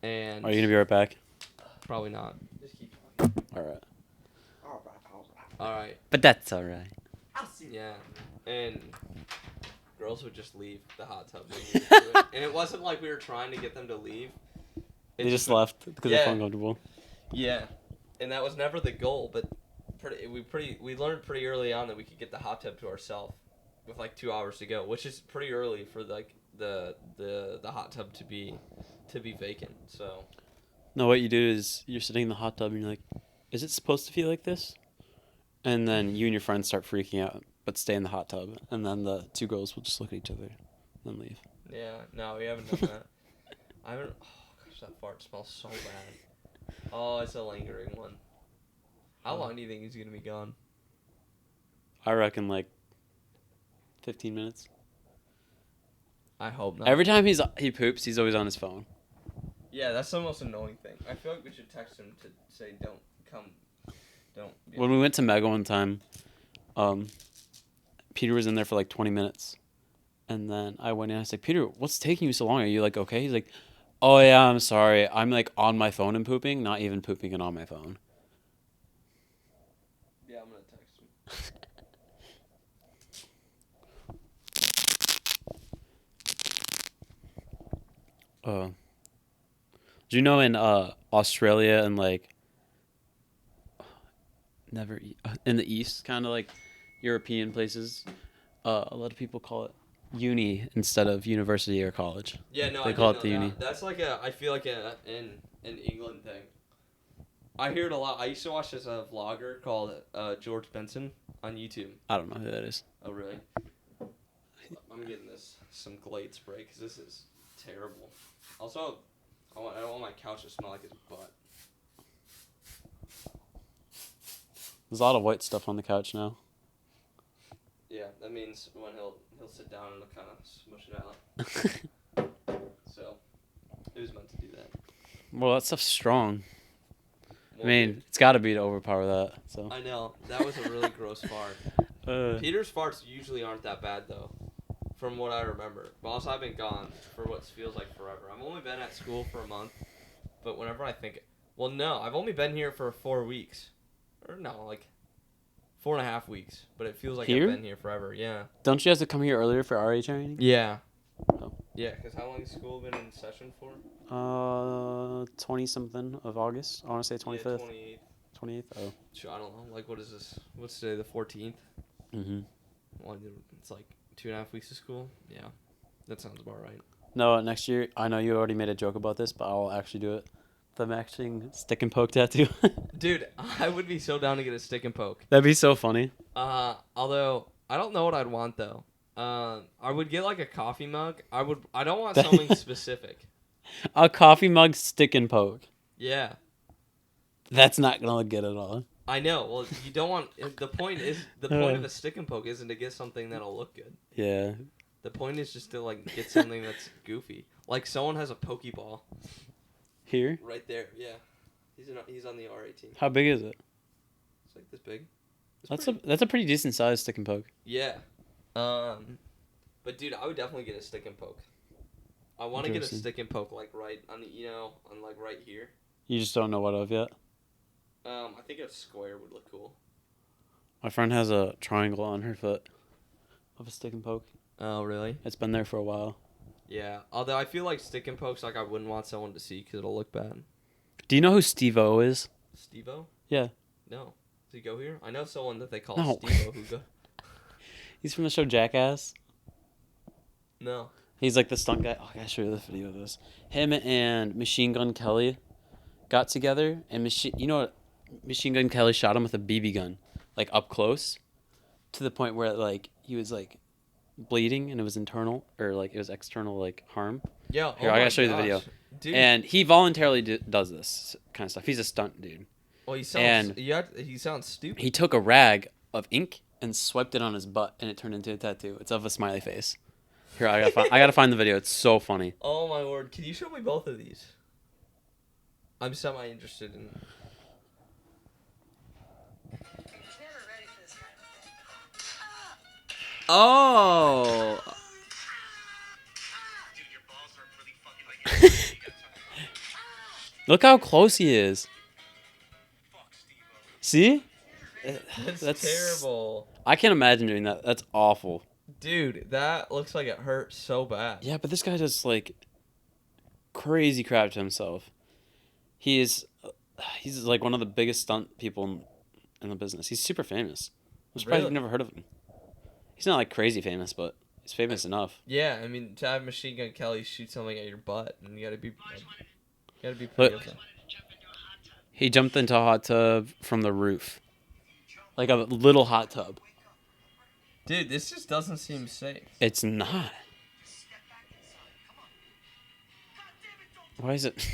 And Are you gonna be right back? probably not. Just keep talking. All right. All right. But that's all right. Yeah. And girls would just leave the hot tub. when we would do it. And it wasn't like we were trying to get them to leave. It They just left because they Yeah. felt uncomfortable. Yeah. And that was never the goal, but we learned pretty early on that we could get the hot tub to ourselves with like 2 hours to go, which is pretty early for like the hot tub to be vacant. So No, what you do is you're sitting in the hot tub and you're like, is it supposed to feel like this? And then you and your friends start freaking out, but stay in the hot tub. And then the two girls will just look at each other and leave. yeah, no, we haven't done that. I haven't. Oh gosh, that fart smells so bad. Oh, it's a lingering one. How long do you think he's gonna be gone? I reckon like 15 minutes. I hope not. Every time he poops, he's always on his phone. Yeah, that's the most annoying thing. I feel like we should text him to say, "Don't come, don't." Yeah. When we went to Mega one time, Peter was in there for like 20 minutes. And then I went in and I was like, Peter, what's taking you so long? Are you like okay? He's like, oh yeah, I'm sorry. I'm like on my phone and pooping, not even pooping and on my phone. Yeah, I'm gonna text him. Do you know in Australia and like in the East, kind of like European places, a lot of people call it uni instead of university or college. Yeah, no, They I call did it the know uni. that. That's like I feel like an England thing. I hear it a lot. I used to watch this vlogger called George Benson on YouTube. I don't know who that is. Oh, really? I'm getting some Glade spray because this is terrible. Also, I don't want my couch to smell like his butt. There's a lot of white stuff on the couch now. Yeah, that means when he'll sit down and he'll kind of smush it out. So, it was meant to do that. Well, that stuff's strong. I Well, mean, it's got to be to overpower that. So. I know. That was a really gross fart. Peter's farts usually aren't that bad, though, from what I remember. But also, I've been gone for what feels like forever. I've only been at school for a month, but whenever I think... Well, no, I've only been here for 4 weeks. Or no, like 4.5 weeks. But it feels like Here? I've been here forever, yeah. Don't you have to come here earlier for RA training? Yeah. Oh. Yeah, because how long has school been in session for? 20-something of August. I want to say 25th. Yeah, 28th. Oh. Sure, I don't know. Like, what is this? What's today, the 14th? Mm-hmm. Well, it's like 2.5 weeks of school? Yeah. That sounds about right. No, next year, I know you already made a joke about this, but I'll actually do it. The matching stick and poke tattoo. Dude, I would be so down to get a stick and poke. That'd be so funny. Although I don't know what I'd want though. I would get like a coffee mug. I don't want something specific. A coffee mug stick and poke. Yeah, That's not gonna look good at all. I know. Well, you don't want. The point of a stick and poke isn't to get something that'll look good. Yeah. The point is just to like get something that's goofy. Like someone has a pokeball Here? right there. Yeah, he's on the RA team. How big is it? It's like this big. It's That's a pretty decent size stick and poke. Yeah. But dude, I would definitely get a stick and poke. I want to get a Interesting. stick and poke like right on the on like right here. You just don't know what of yet. I think a square would look cool. My friend has a triangle on her foot of a stick and poke. Oh really? It's been there for a while. Yeah. Although I feel like stick and pokes like I wouldn't want someone to see because it'll look bad. Do you know who Steve-O is? Steve-O? Yeah. No. Does he go here? I know someone that they call No. Steve-O who go. He's from the show Jackass. No. He's like the stunt guy. Oh, I gotta show you the video of this. Him and Machine Gun Kelly got together, and Machine Gun Kelly shot him with a BB gun, like up close, to the point where like he was like bleeding and it was internal or like it was external like harm. Yeah. Here, oh I gotta my show you the video. gosh. Dude. and he voluntarily does this kind of stuff. He's a stunt dude. Well, he sounds. and- He sounds stupid. He took a rag of ink and swiped it on his butt, and it turned into a tattoo. It's of a smiley face. Here, I gotta find the video. It's so funny. Oh my word! Can you show me both of these? I'm semi interested in. Oh. Look how close he is. See? That's terrible. I can't imagine doing that. That's awful. Dude, that looks like it hurt so bad. Yeah, but this guy does like crazy crap to himself. He's like one of the biggest stunt people in the business. He's super famous. I'm surprised Really? you've never heard of him. He's not like crazy famous, but he's famous enough. Yeah, I mean, to have Machine Gun Kelly shoot something at your butt, and you gotta be Look. pretty okay. He jumped into a hot tub from the roof. Like a little hot tub. Dude, this just doesn't seem safe. It's not. Why is it?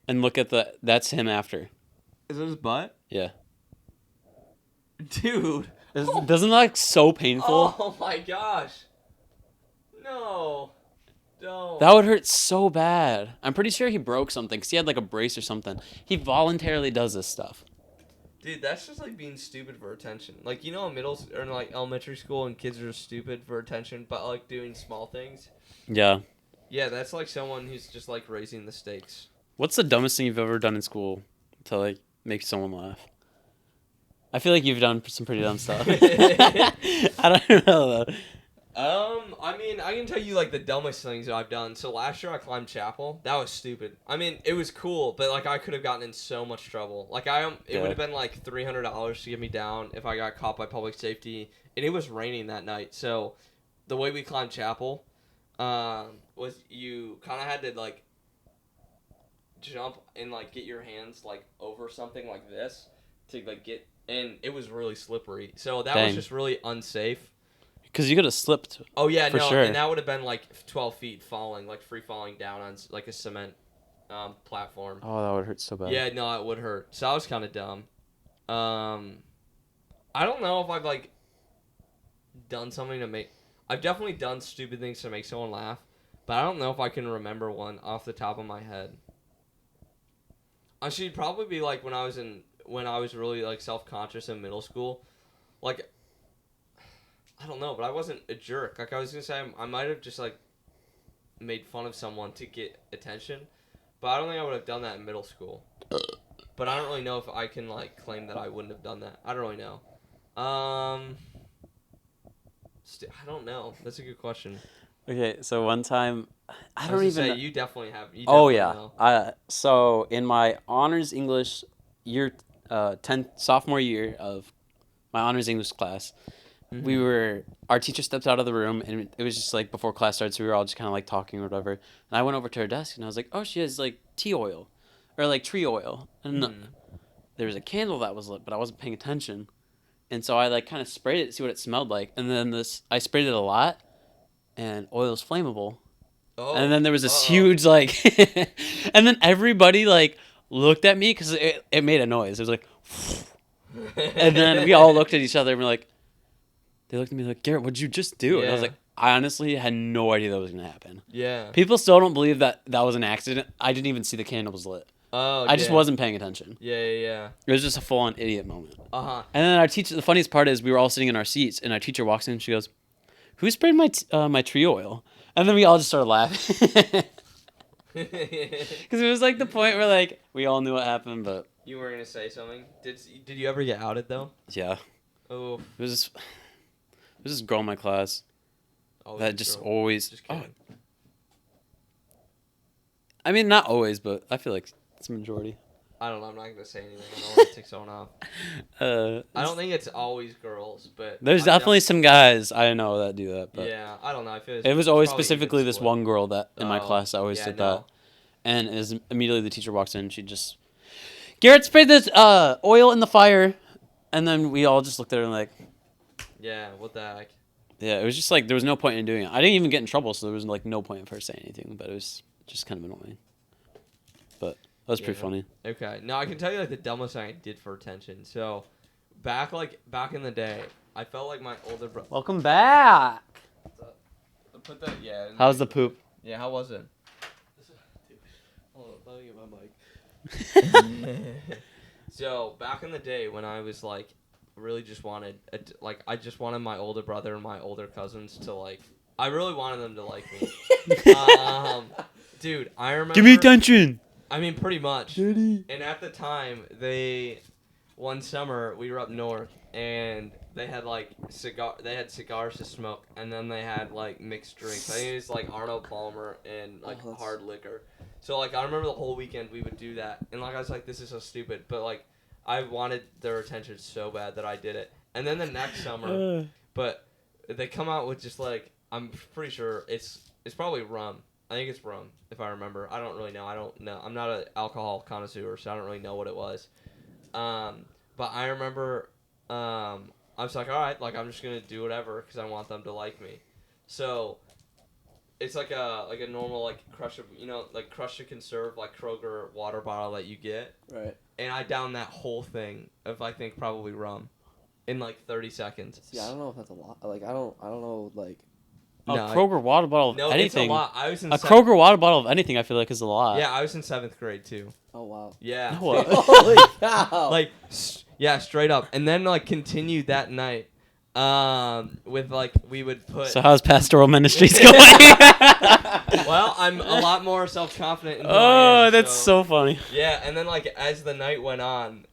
And look at that's him after. Is it his butt? Yeah. Dude. Doesn't that look so painful? Oh my gosh. No. Don't. That would hurt so bad. I'm pretty sure he broke something because he had like a brace or something. He voluntarily does this stuff. Dude, that's just like being stupid for attention. Like, you know, in or in like elementary school, and kids are stupid for attention, but like doing small things. Yeah. Yeah, that's like someone who's just like raising the stakes. What's the dumbest thing you've ever done in school to like make someone laugh? I feel like you've done some pretty dumb stuff. I don't know though. I mean, I can tell you like the dumbest things that I've done. So last year I climbed chapel. That was stupid. I mean, it was cool, but like I could have gotten in so much trouble. Like it would have been like $300 to get me down if I got caught by public safety, and it was raining that night. So the way we climbed chapel, was you kind of had to like jump and like get your hands like over something like this to like get, and it was really slippery. So that was Dang. just really unsafe. Because you could have slipped. Oh yeah, For no, sure. and that would have been like 12 feet falling, like free falling down on like a cement platform. Oh, that would hurt so bad. Yeah, no, it would hurt. So I was kind of dumb. I don't know if I've like done something to make. I've definitely done stupid things to make someone laugh, but I don't know if I can remember one off the top of my head. I should probably be like when I was really like self-conscious in middle school, like. I don't know, but I wasn't a jerk. Like I was gonna say, I might have just like made fun of someone to get attention, but I don't think I would have done that in middle school. But I don't really know if I can like claim that I wouldn't have done that. I don't really know. I don't know. That's a good question. Okay, so one time, I was don't gonna even. say, know. you definitely have. You Oh definitely yeah. know. So in my honors English year, 10th sophomore year of my honors English class, our teacher stepped out of the room, and it was just like before class started, so we were all just kind of like talking or whatever. And I went over to her desk, and I was like, "Oh, she has like tea oil, or like tree oil." And there was a candle that was lit, but I wasn't paying attention, and so I like kind of sprayed it to see what it smelled like. And then I sprayed it a lot, and oil's flammable. Oh, And then there was this huge like, and then everybody like looked at me because it made a noise. It was like, and then we all looked at each other and we're like. They looked at me like, Garrett, what'd you just do? And I was Yeah. like, I honestly had no idea that was going to happen. Yeah. People still don't believe that was an accident. I didn't even see the candle was lit. Oh. I just yeah. wasn't paying attention. Yeah. It was just a full-on idiot moment. Uh-huh. And then our teacher, the funniest part is we were all sitting in our seats, and our teacher walks in and she goes, who sprayed my tree oil? And then we all just started laughing. Because it was like the point where like we all knew what happened, but You were gonna say something. Did you ever get outed though? yeah. Oh. It was this girl in my class that just always... Just oh, kidding. I mean, not always, but I feel like it's a majority. I don't know. I'm not gonna say anything. I don't want to tick someone off. I don't think it's always girls, but There's I definitely some guys I know that do that, but Yeah, I don't know. I feel it was always probably specifically even this split. one girl that in my Oh, class that always yeah, did no. that. And as immediately the teacher walks in, she just, Garrett sprayed this oil in the fire, and then we all just looked at her and like, Yeah, what the heck? Yeah, it was just like there was no point in doing it. I didn't even get in trouble, so there was like no point in her saying anything. But it was just kind of annoying. But that was pretty Yeah. funny. Okay. Now I can tell you like the dumbest thing I did for attention. So, back in the day, I felt like my older brother. Welcome back. Put that. Yeah. How's the poop? Yeah. How was it? Hold on, let me get my mic. So back in the day when I was like really just wanted I just wanted my older brother and my older cousins to like I really wanted them to like me. Dude, I remember. Give me attention. I mean, pretty much. Diddy. And at the time, one summer we were up north and they had like cigars to smoke, and then they had like mixed drinks. I think it was like Arnold Palmer and like Oh, that's- hard liquor. So like I remember the whole weekend we would do that, and like I was like, this is so stupid, but like I wanted their attention so bad that I did it. And then the next summer, but they come out with just like I'm pretty sure it's probably rum. I think it's rum, if I remember. I don't really know. I don't know. I'm not an alcohol connoisseur, so I don't really know what it was. But I remember I was like, all right, like I'm just gonna do whatever because I want them to like me. So it's like a normal like crush to conserve like Kroger water bottle that you get, Right. and I downed that whole thing of I think probably rum in like 30 seconds. See, I don't know if that's a lot. Like, I don't know. Like, A No, Kroger water bottle of No, anything. it's a lot. I was in A seventh- Kroger water bottle of anything, I feel like, is a lot. Yeah, I was in 7th grade too. oh wow. Yeah. No, what? Holy cow. Like yeah, straight up, and then like continued that night with like we would put So how's pastoral ministries going? well, I'm a lot more self-confident in who I Oh, am, that's so funny. yeah. And then like as the night went on,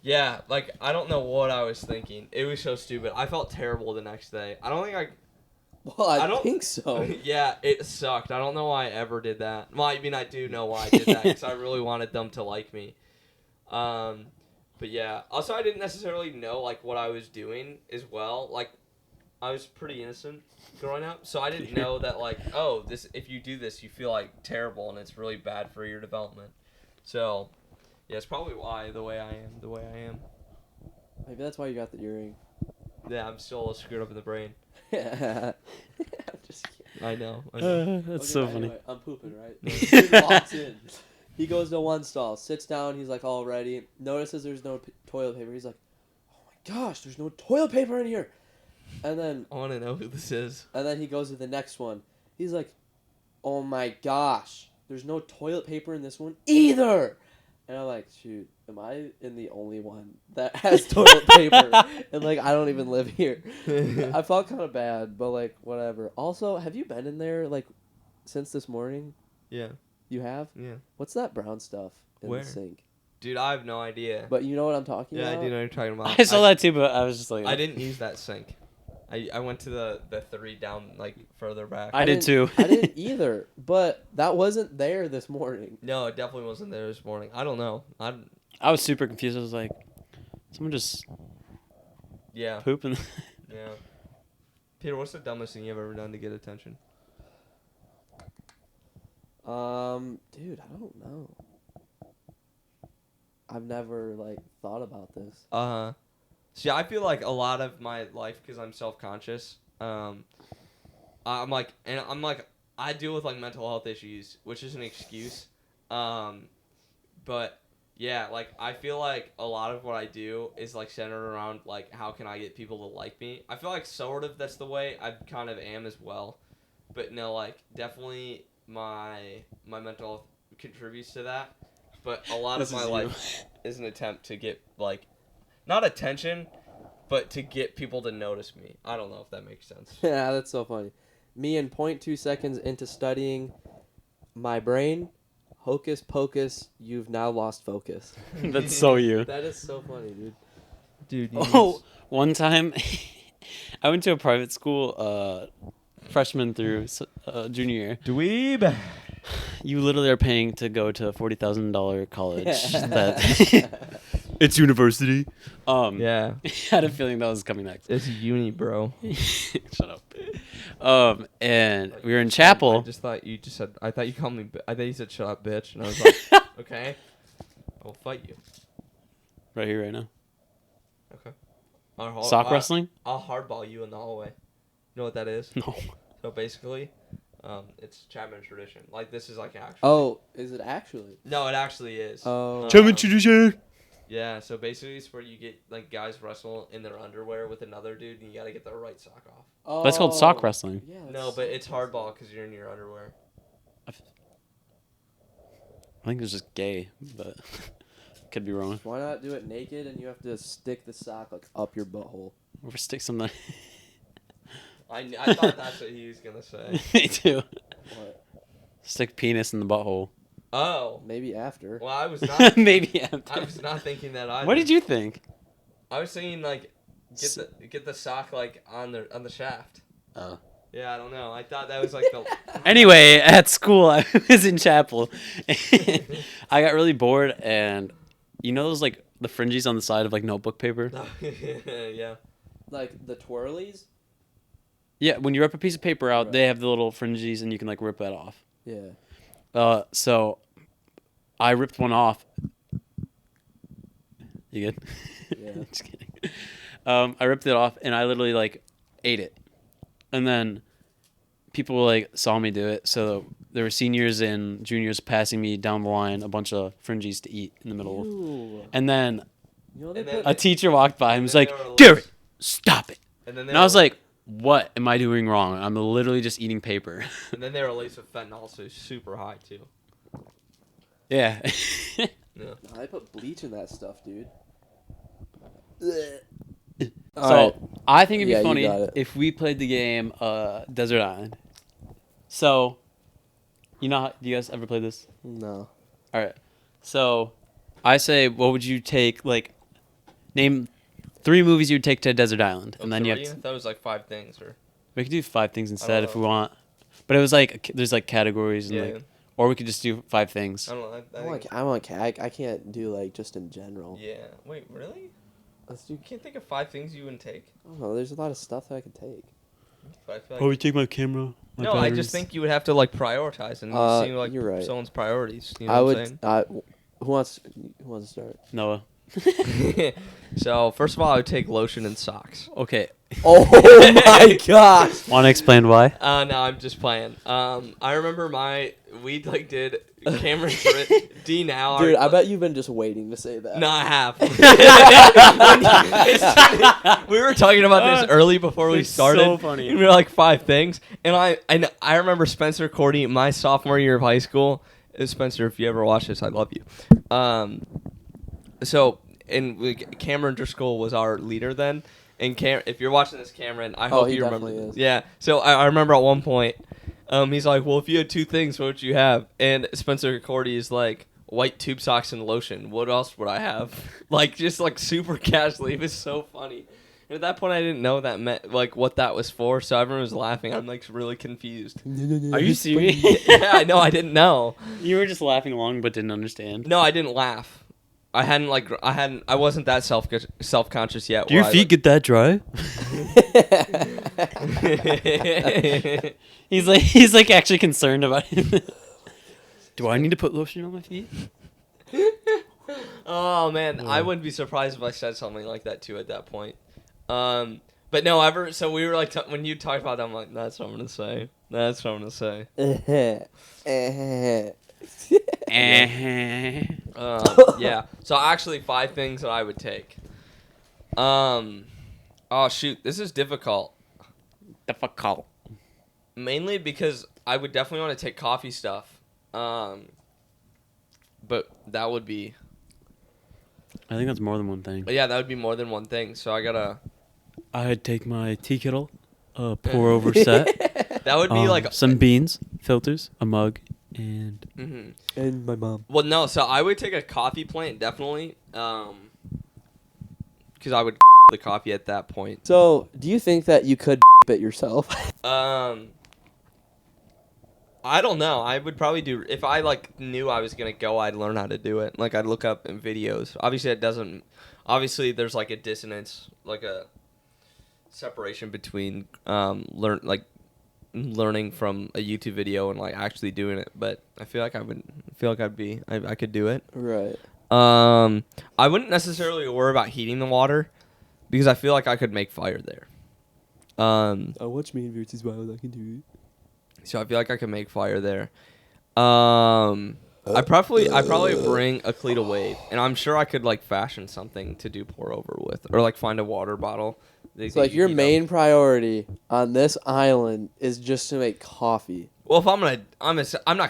yeah, like I don't know what I was thinking. It was so stupid. I felt terrible the next day. I don't think Well, I don't- think so. yeah, it sucked. I don't know why I ever did that. Well, I mean, I do know why I did that because I really wanted them to like me. But yeah, also I didn't necessarily know like what I was doing as well. Like, I was pretty innocent growing up, so I didn't know that like, oh, this if you do this, you feel like terrible and it's really bad for your development. So, yeah, it's probably why the way I am. Maybe that's why you got the earring. Yeah, I'm still screwed up in the brain. I'm just kidding. I know. That's Okay, so but funny. anyway, I'm pooping, right? Dude walks in. He goes to one stall, sits down. He's like all ready. Notices there's no toilet paper. He's like, "Oh my gosh, there's no toilet paper in here." And then I want to know who this is. he goes to the next one. He's like, "Oh my gosh, there's no toilet paper in this one either." And I'm like, shoot, am I in the only one that has toilet paper? And like, I don't even live here. I felt kind of bad, but like, whatever. Also, have you been in there like since this morning? Yeah, You have? yeah. What's that brown stuff in Where? the sink? Dude, I have no idea. But you know what I'm talking Yeah, I about? do know what you're talking about. I saw that too, but I was just like, I didn't use that sink. I went to the 3 down like further back. I did too. I didn't either, but that wasn't there this morning. No, it definitely wasn't there this morning. I don't know. I was super confused. I was like, someone just Yeah, pooping. yeah. Peter, what's the dumbest thing you've ever done to get attention? Dude, I don't know. I've never like thought about this. See, I feel like a lot of my life, because I'm self-conscious, I'm like, I deal with like mental health issues, which is an excuse. But yeah, like I feel like a lot of what I do is like centered around like how can I get people to like me. I feel like sort of that's the way I kind of am as well. But no, like definitely my mental health contributes to that. But a lot This of my is you. life is an attempt to get like not attention, but to get people to notice me. I don't know if that makes sense. Yeah, that's so funny. Me in 0.2 seconds into studying my brain, hocus pocus, you've now lost focus. That's so you. That is so funny, dude. Dude, Oh, one time I went to a private school, freshman through junior year. dweeb. You literally are paying to go to a $40,000 college. That it's university. Yeah, I had a feeling that was coming next. it's uni, bro. Shut up. And we were in chapel. I just thought you just said. I thought you called me. I thought you said shut up, bitch, and I was like, okay, I will fight you. Right here, right now. Okay. Sock wrestling? I'll hardball you in the hallway. You know what that is? No. So basically, it's Chapman tradition. Like this is like actual. Oh, is it actually? No, it actually is. Oh. Chapman tradition. Yeah, so basically it's where you get like guys wrestle in their underwear with another dude, and you gotta get the right sock off. Oh. That's called sock wrestling. Yeah. No, but it's hardball because you're in your underwear. I think it's just gay, but could be wrong. Why not do it naked and you have to stick the sock like up your butthole? Or stick something. I thought that's what he was gonna say. Me too. What? Stick penis in the butthole. Oh, Maybe after. well, I was not. Maybe. I was not thinking that either. What did you think? I was thinking like get the sock like on the shaft. Oh. Yeah, I don't know. I thought that was like the. Anyway, at school, I was in chapel. I got really bored, and you know those like the fringes on the side of like notebook paper. Yeah. Like the twirlies? Yeah, when you rip a piece of paper out, Right. they have the little fringes, and you can like rip that off. Yeah. So I ripped one off. You good? Yeah. Just kidding. I ripped it off, and I literally like ate it, and then people like saw me do it. So there were seniors and juniors passing me down the line a bunch of fringes to eat in the middle. Ew. And then You know they And then- put a teacher walked by and was then like, there were "Garrett, lists. stop it!" And then And I was like, "What am I doing wrong? I'm literally just eating paper." and then they were laced with fentanyl, so super high too. Yeah. Yeah. Nah, they put bleach in that stuff, dude. So I think it'd be Yeah, you funny got it. if we played the game Desert Island. So, you know, do you guys ever play this? No. All right. So, I say, what would you take? Like, name 3 movies you would take to Desert Island, and then you have I to, thought it was like 5 things, or we could do 5 things instead if we know. want. But it was like there's like categories and yeah. like, or we could just do 5 things. I don't know. I can't do like just in general. Yeah. Wait, really? Let's do. You can't think of 5 things you wouldn't take. I don't know. There's a lot of stuff that I could take. But I feel like Probably take my camera. My no, I batteries. just think you would have to like prioritize and see like you're right. someone's priorities. You know I what would. I'm Who wants to start? Noah. saying? So first of all, I would take lotion and socks. Okay. Oh my gosh! Want to explain why? No, I'm just playing. I remember we like did Cameron's D now. Dude, I bet you've been just waiting to say that. No, I have. We were talking about this early before we It's started. so funny. And we were like 5 things, and I remember Spencer Cordy, my sophomore year of high school. Spencer, if you ever watch this, I love you. So Cameron Driscoll was our leader then, and if you're watching this, Cameron, I hope he you remember. definitely is. Yeah. So I remember at one point, he's like, "Well, if you had 2 things, what would you have?" And Spencer Cordy is like, "White tube socks and lotion. What else would I have?" Like just like super casually. It was so funny. And at that point, I didn't know that meant like what that was for. So everyone was laughing. I'm like really confused. Are you serious? Yeah, I know. I didn't know. You were just laughing along but didn't understand. No, I didn't laugh. I wasn't that self-conscious yet. Do your where I, feet get that dry? like- He's like actually concerned about it. Do I need to put lotion on my feet? Oh man, I wouldn't be surprised if I said something like that too at that point. But no, so we were like when you talked about that, I'm like, that's what I'm gonna say. That's what I'm gonna say. Yeah. So actually, 5 things that I would take. Oh shoot, this is difficult. Difficult. Mainly because I would definitely want to take coffee stuff. But that would be. I think that's more than one thing. Yeah, that would be more than one thing. So I gotta. I'd take my tea kettle, pour over set, That would be like some beans, filters, a mug, and hmm And my mom. Well, no. So I would take a coffee plant definitely. Because I would the coffee at that point. So, do you think that you could it yourself? I don't know. I would probably do if I like knew I was gonna go. I'd learn how to do it. Like I'd look up in videos. Obviously, it doesn't. Obviously, there's like a dissonance, like a separation between learning from a YouTube video and like actually doing it. But I feel like I could do it. Right. I wouldn't necessarily worry about heating the water because I feel like I could make fire there. I watch Man vs. Wild. I can do it. So I feel like I could make fire there. I probably bring a Cleta Wave, and I'm sure I could like fashion something to do pour over with, or like find a water bottle. So like your main priority on this island is just to make coffee. Well, if I'm not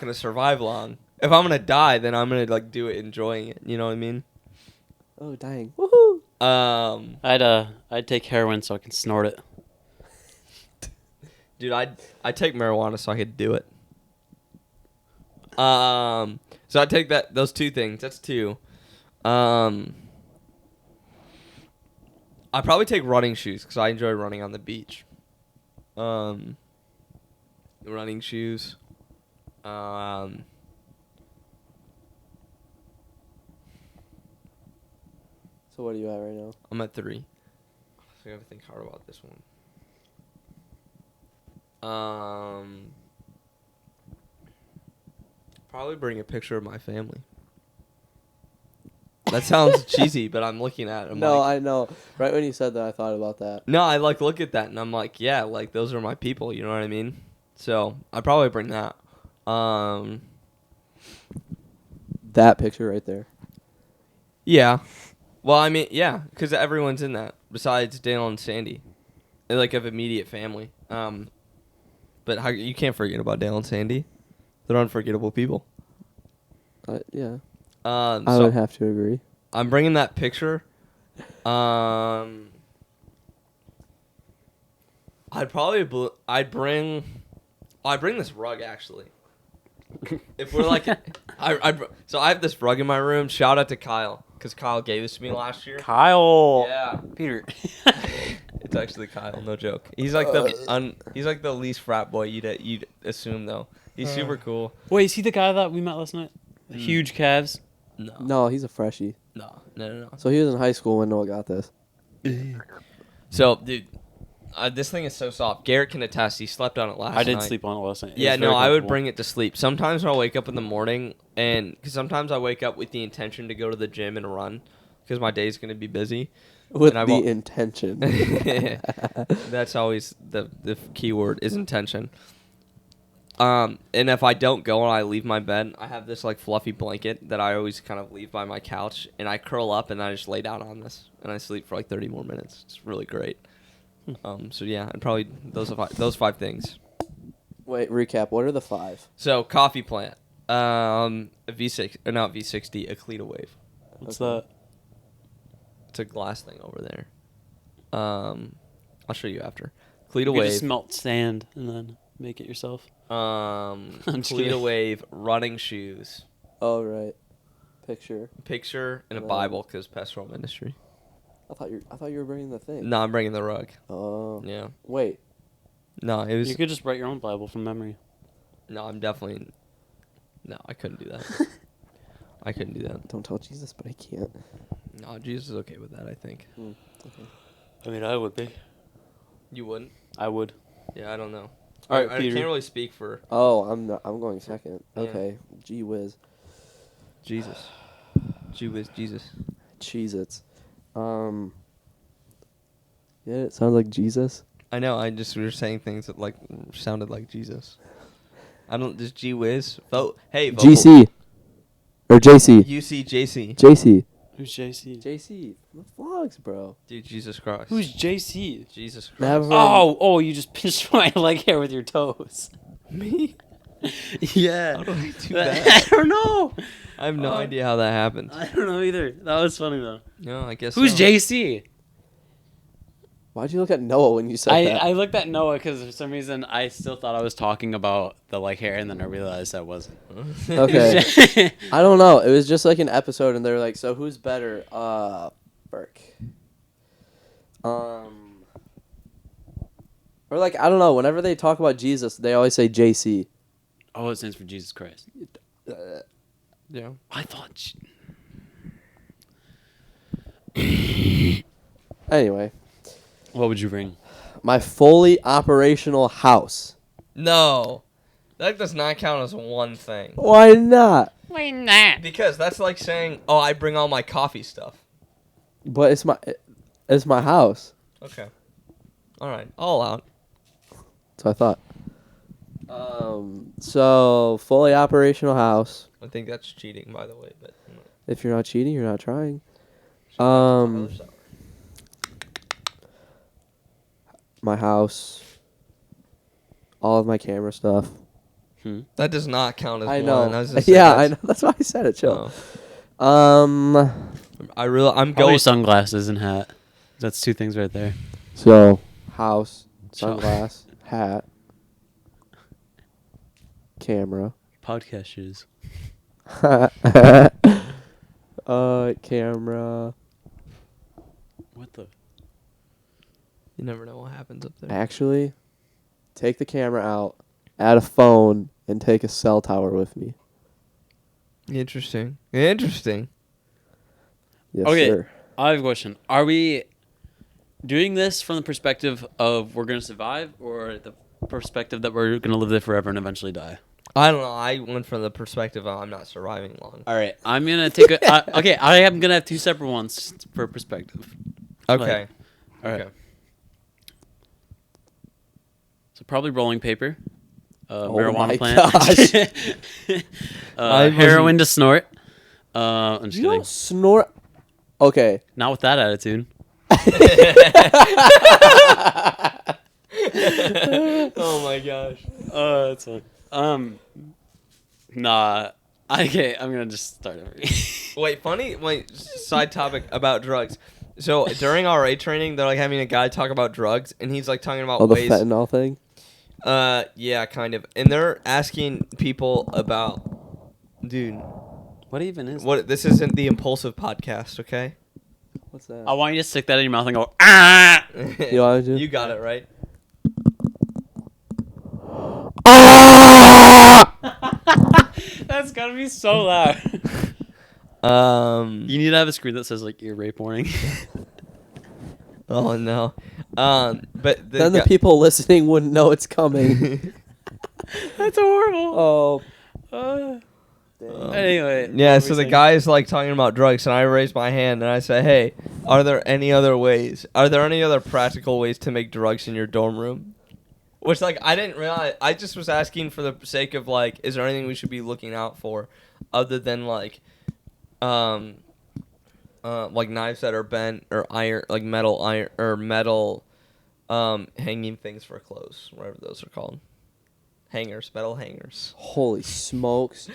gonna survive long. If I'm gonna die, then I'm gonna like do it enjoying it. You know what I mean? Oh dang! Woohoo! I'd take heroin so I can snort it. Dude, I'd take marijuana so I could do it. So I'd take those two things. That's two. I'd probably take running shoes because I enjoy running on the beach. Running shoes. So what are you at right now? I'm at 3. So I gotta think hard about this one. Probably bring a picture of my family. That sounds cheesy, but I'm looking at it. I know. Right when you said that, I thought about that. No, I like look at that and I'm like, yeah, like those are my people. You know what I mean? So I'd probably bring that. That picture right there. Yeah. Well, I mean, yeah, because everyone's in that besides Dale and Sandy, they're like of immediate family. But you can't forget about Dale and Sandy. They're unforgettable people. Yeah. I would have to agree. I'm bringing that picture. I'd bring this rug actually. If we're like, so I have this rug in my room. Shout out to Kyle because Kyle gave this to me last year. Kyle. Yeah, Peter. it's actually Kyle. No joke. He's like he's like the least frat boy you'd assume though. He's super cool. Wait, is he the guy that we met last night? The huge calves. No, he's a freshie. No. So he was in high school when Noah got this. So, dude, this thing is so soft. Garrett can attest. He slept on it last night. I did sleep on it last night. Yeah, no, I would bring it to sleep. Sometimes I'll wake up in the morning, and because sometimes I wake up with the intention to go to the gym and run because my day's going to be busy. With the intention. That's always the key word is intention. And if I don't go and I leave my bed, I have this like fluffy blanket that I always kind of leave by my couch, and I curl up and I just lay down on this and I sleep for like 30 more minutes. It's really great. So yeah, and probably those 5 things. Wait, recap. What are the 5? So coffee plant, a V6 or not V60, a Cleta Wave. What's that? It's a glass thing over there. I'll show you after. Cleta You could Wave. just melt sand and then make it yourself. Cleta kidding. Wave, running shoes, Oh, right. Picture. and a Bible because pastoral ministry. I thought you were bringing the thing. No, I'm bringing the rug. Oh. Yeah. Wait. No, it was. You could just write your own Bible from memory. No, I'm definitely. No, I couldn't do that. I couldn't do that. Don't tell Jesus, but I can't. No, Jesus is okay with that, I think. Okay. I mean, I would be. You wouldn't? I would. Yeah, I don't know. All right, I Peter. can't really speak for Oh, I'm going second. Yeah. Okay. Gee whiz. Jesus. Gee whiz, Jesus. Cheez-Its. Yeah, it sounds like Jesus. I know, we were saying things that like sounded like Jesus. I don't, just Gee whiz. Vote. Hey, vote. GC. Or JC. UCJC. JC. Who's JC? JC. The vlogs, bro. Dude, Jesus Christ. Who's JC? Jesus Christ. Never. Oh, you just pinched my leg hair with your toes. Me? Yeah. How do I do I that? don't know. I have no idea how that happened. I don't know either. That was funny though. No, I guess Who's so. JC? Why'd you look at Noah when you said that? I looked at Noah because for some reason I still thought I was talking about the like hair, and then I realized I wasn't. Okay. I don't know. It was just like an episode, and they're like, "So who's better?" Burke. Or like I don't know. Whenever they talk about Jesus, they always say JC. Oh, it stands for Jesus Christ. Yeah. I thought. Anyway, What would you bring? my fully operational house. No. That does not count as one thing. Why not? Why not? Because that's like saying, oh, I bring all my coffee stuff. But it's my. It's my house. Okay. All right. I'll allow it. That's what I thought. So fully operational house. I think that's cheating, by the way. But If you're not cheating, you're not trying. Should I have to tell her My house. All of my camera stuff. so? That does not count as I one. know. I was gonna say Yeah, I that's- know. That's why I said it. Chill. Oh. I'm Probably going. sunglasses and hat. That's 2 things right there. So house, So- sunglass, hat, camera. Podcast shoes. Camera. What the? You never know what happens up there. Actually, take the camera out, add a phone, and take a cell tower with me. Interesting. Interesting. Yes, Okay. sir. I have a question. Are we doing this from the perspective of we're going to survive or the perspective that we're going to live there forever and eventually die? I don't know. I went from the perspective of I'm not surviving long. All right. I'm going to take a... okay, I am going to have 2 separate ones for perspective. Okay. All right. Okay. So probably rolling paper. Oh Marijuana my plant. gosh. I Heroin to snort. I'm just You kidding. don't snort. Okay. Not with that attitude. Oh my gosh. That's fine. Nah. Okay, I'm gonna just start over. Wait, side topic about drugs. So during RA training, they're like having a guy talk about drugs, and he's like talking about Oh, the ways. fentanyl thing? Yeah, kind of. And they're asking people about, dude, What even is? what? This isn't the Impulsive podcast, okay? What's that? I want you to stick that in your mouth and go ah. You know what I do? You got it right. That's gotta be so loud. You need to have a screen that says like ear rape warning. Oh no. But Then the people listening wouldn't know it's coming. That's horrible. Oh. Anyway. Yeah, what were so we the saying? guy is like talking about drugs, and I raised my hand and I said, "Hey, are there any other ways? Are there any other practical ways to make drugs in your dorm room?" Which, like, I didn't realize. I just was asking for the sake of like, is there anything we should be looking out for, other than like knives that are bent or iron, like metal, hanging things for clothes, whatever those are called, metal hangers. Holy smokes.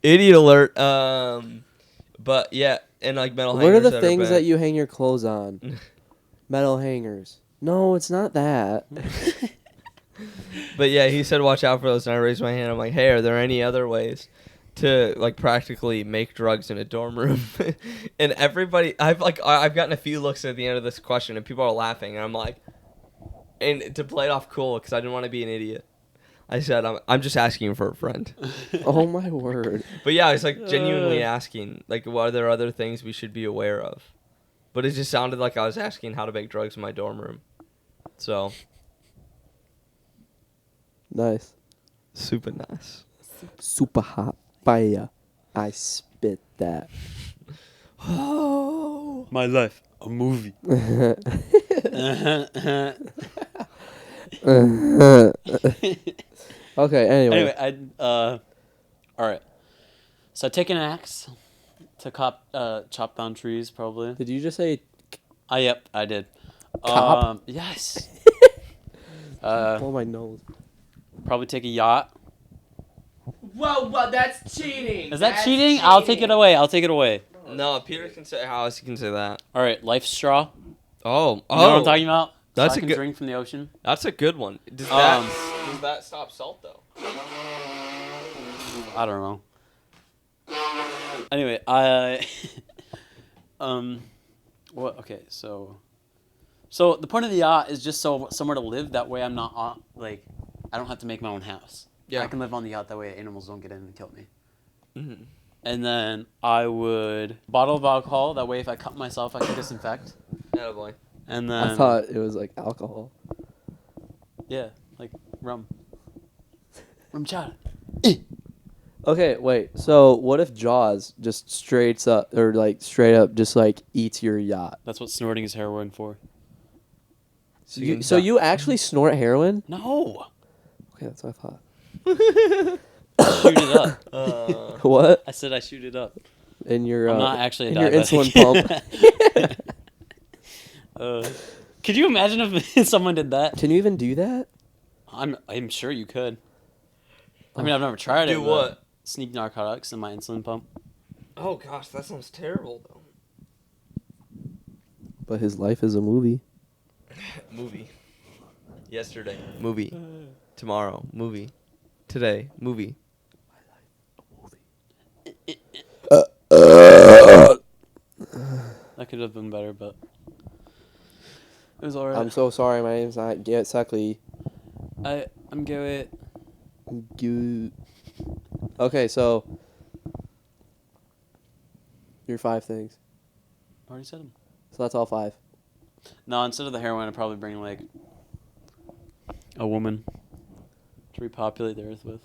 Idiot alert. But yeah, and like metal What hangers. are the that things that bent. you hang your clothes on? Metal hangers. No, it's not that. But yeah, he said watch out for those, and I raised my hand. I'm like, hey, are there any other ways to like practically make drugs in a dorm room? And everybody, I've gotten a few looks at the end of this question, and people are laughing, and I'm like, and to play it off cool, because I didn't want to be an idiot, I said I'm just asking for a friend. Oh my word. But yeah, I was like genuinely asking, like, what are there other things we should be aware of? But it just sounded like I was asking how to make drugs in my dorm room. So Nice. super nice. Super hot fire. I spit that. Oh. My life, a movie. Okay, anyway. Anyway, all right. So I take an axe to chop down trees, probably. Did you just say Yep, I did. Cop? Yes. oh my nose? Probably take a yacht. Whoa, that's cheating. Is that cheating? I'll take it away. I'll take it away. No, Peter can say how else he can say that. All right, life straw. Oh, You know what I'm talking about? That's so I a can good- drink from the ocean. That's a good one. Does Um, that stop salt though? I don't know. Anyway, I what? Okay, so the point of the yacht is just somewhere to live. That way, I'm not I don't have to make my own house. Yeah. I can live on the yacht. That way, animals don't get in and kill me. Mm-hmm. And then I would bottle of alcohol. That way, if I cut myself, I can disinfect. Oh boy. And then I thought it was like alcohol. yeah, like rum. Rum chata. Okay, wait. So what if Jaws just straight up just like eats your yacht? That's what snorting is heroin for. So you can So die. you actually snort heroin? No. Okay, that's what I thought. Shoot it up. What? I said I shoot it up. In your I'm not actually a in your diabetic. insulin pump. Could you imagine if someone did that? Can you even do that? I'm sure you could. I mean, I've never tried it. Do but what? Sneak narcotics in my insulin pump. Oh gosh, that sounds terrible though. But his life is a movie. Movie. Yesterday. Movie. Tomorrow. Movie. Today. Movie. That could have been better, but it was alright. I'm so sorry. My name's not Garrett Suckley. I'm Garrett. Okay, so your 5 things. I already said them. So that's all 5. No, instead of the heroin, I'd probably bring like a woman to repopulate the earth with.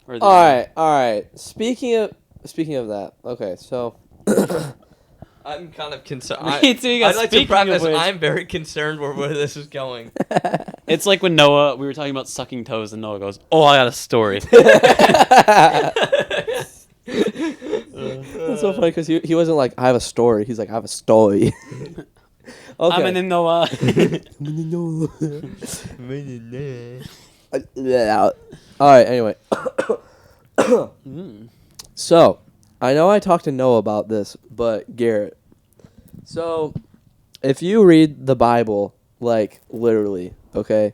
Or the All right. Speaking of that, okay, so I'm kind of concerned. Me too, you got I'd like to speaking of preface, which- I'm very concerned where this is going. It's like when Noah, we were talking about sucking toes, and Noah goes, "Oh, I got a story." that's so funny because he wasn't like I have a story. He's like I have a story. Okay. I'm in Noah. All right. Anyway, Mm. so I know I talked to Noah about this, but Garrett. So, if you read the Bible, like literally, okay,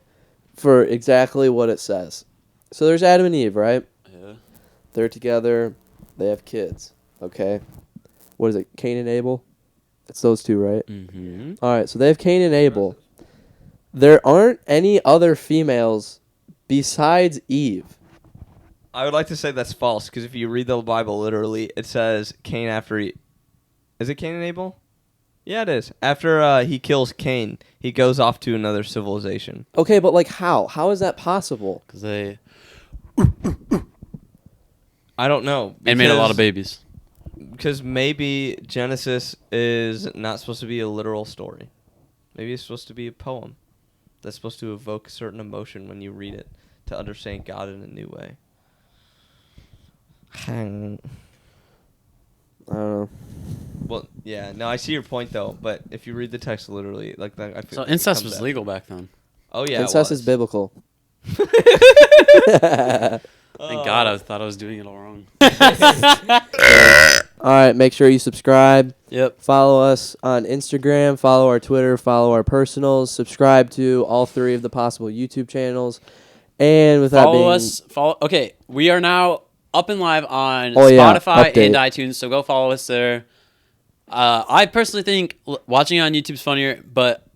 for exactly what it says. So there's Adam and Eve, right? Yeah. They're together. They have kids. Okay. What is it? Cain and Abel. It's those two, right? Mm-hmm. All right. So they have Cain and Abel. There aren't any other females besides Eve. I would like to say that's false because if you read the Bible literally, it says Cain after Is it Cain and Abel? Yeah, it is. After he kills Cain, he goes off to another civilization. Okay, but like how? How is that possible? Because they I don't know. made a lot of babies. Because maybe Genesis is not supposed to be a literal story. Maybe it's supposed to be a poem that's supposed to evoke a certain emotion when you read it to understand God in a new way. I don't know. Well, yeah, no, I see your point though, but if you read the text literally, like that, I feel So it incest comes was out. legal back then. Oh yeah, Incest it is was. biblical. Thank God, I thought I was doing it all wrong. All right, make sure you subscribe. Yep. Follow us on Instagram, follow our Twitter, follow our personals, subscribe to all 3 of the possible YouTube channels. And with that Follow being us. Okay, we are now up and live on Oh, yeah, Spotify update. and iTunes, so go follow us there. I personally think watching it on YouTube's funnier, but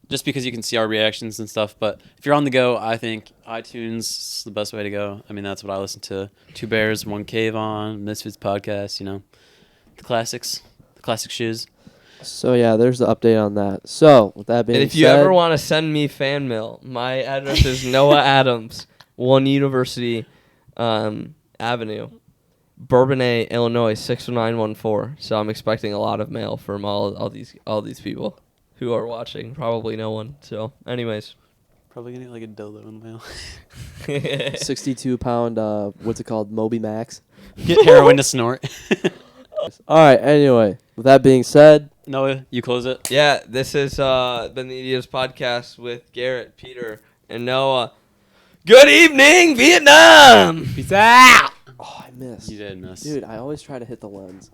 just because you can see our reactions and stuff. But if you're on the go, I think iTunes is the best way to go. I mean, that's what I listen to. 2 Bears, 1 Cave on, Misfits podcast, the classics, the classic shiz. So yeah, there's the update on that. So with that being And if you said, ever want to send me fan mail, my address is Noah Adams, 1 University Avenue, Bourbonnais, Illinois 60914. So I'm expecting a lot of mail from all these people who are watching. Probably no one. So, anyways, Probably gonna get like a dildo in the mail. 62-pound, what's it called, Moby Max. Get heroin to snort. All right. Anyway, with that being said, Noah, you close it. yeah, this has been the Idiots podcast with Garrett, Peter, and Noah. Good evening, Vietnam. Peace out. oh, I missed. You did miss. Dude, I always try to hit the lens.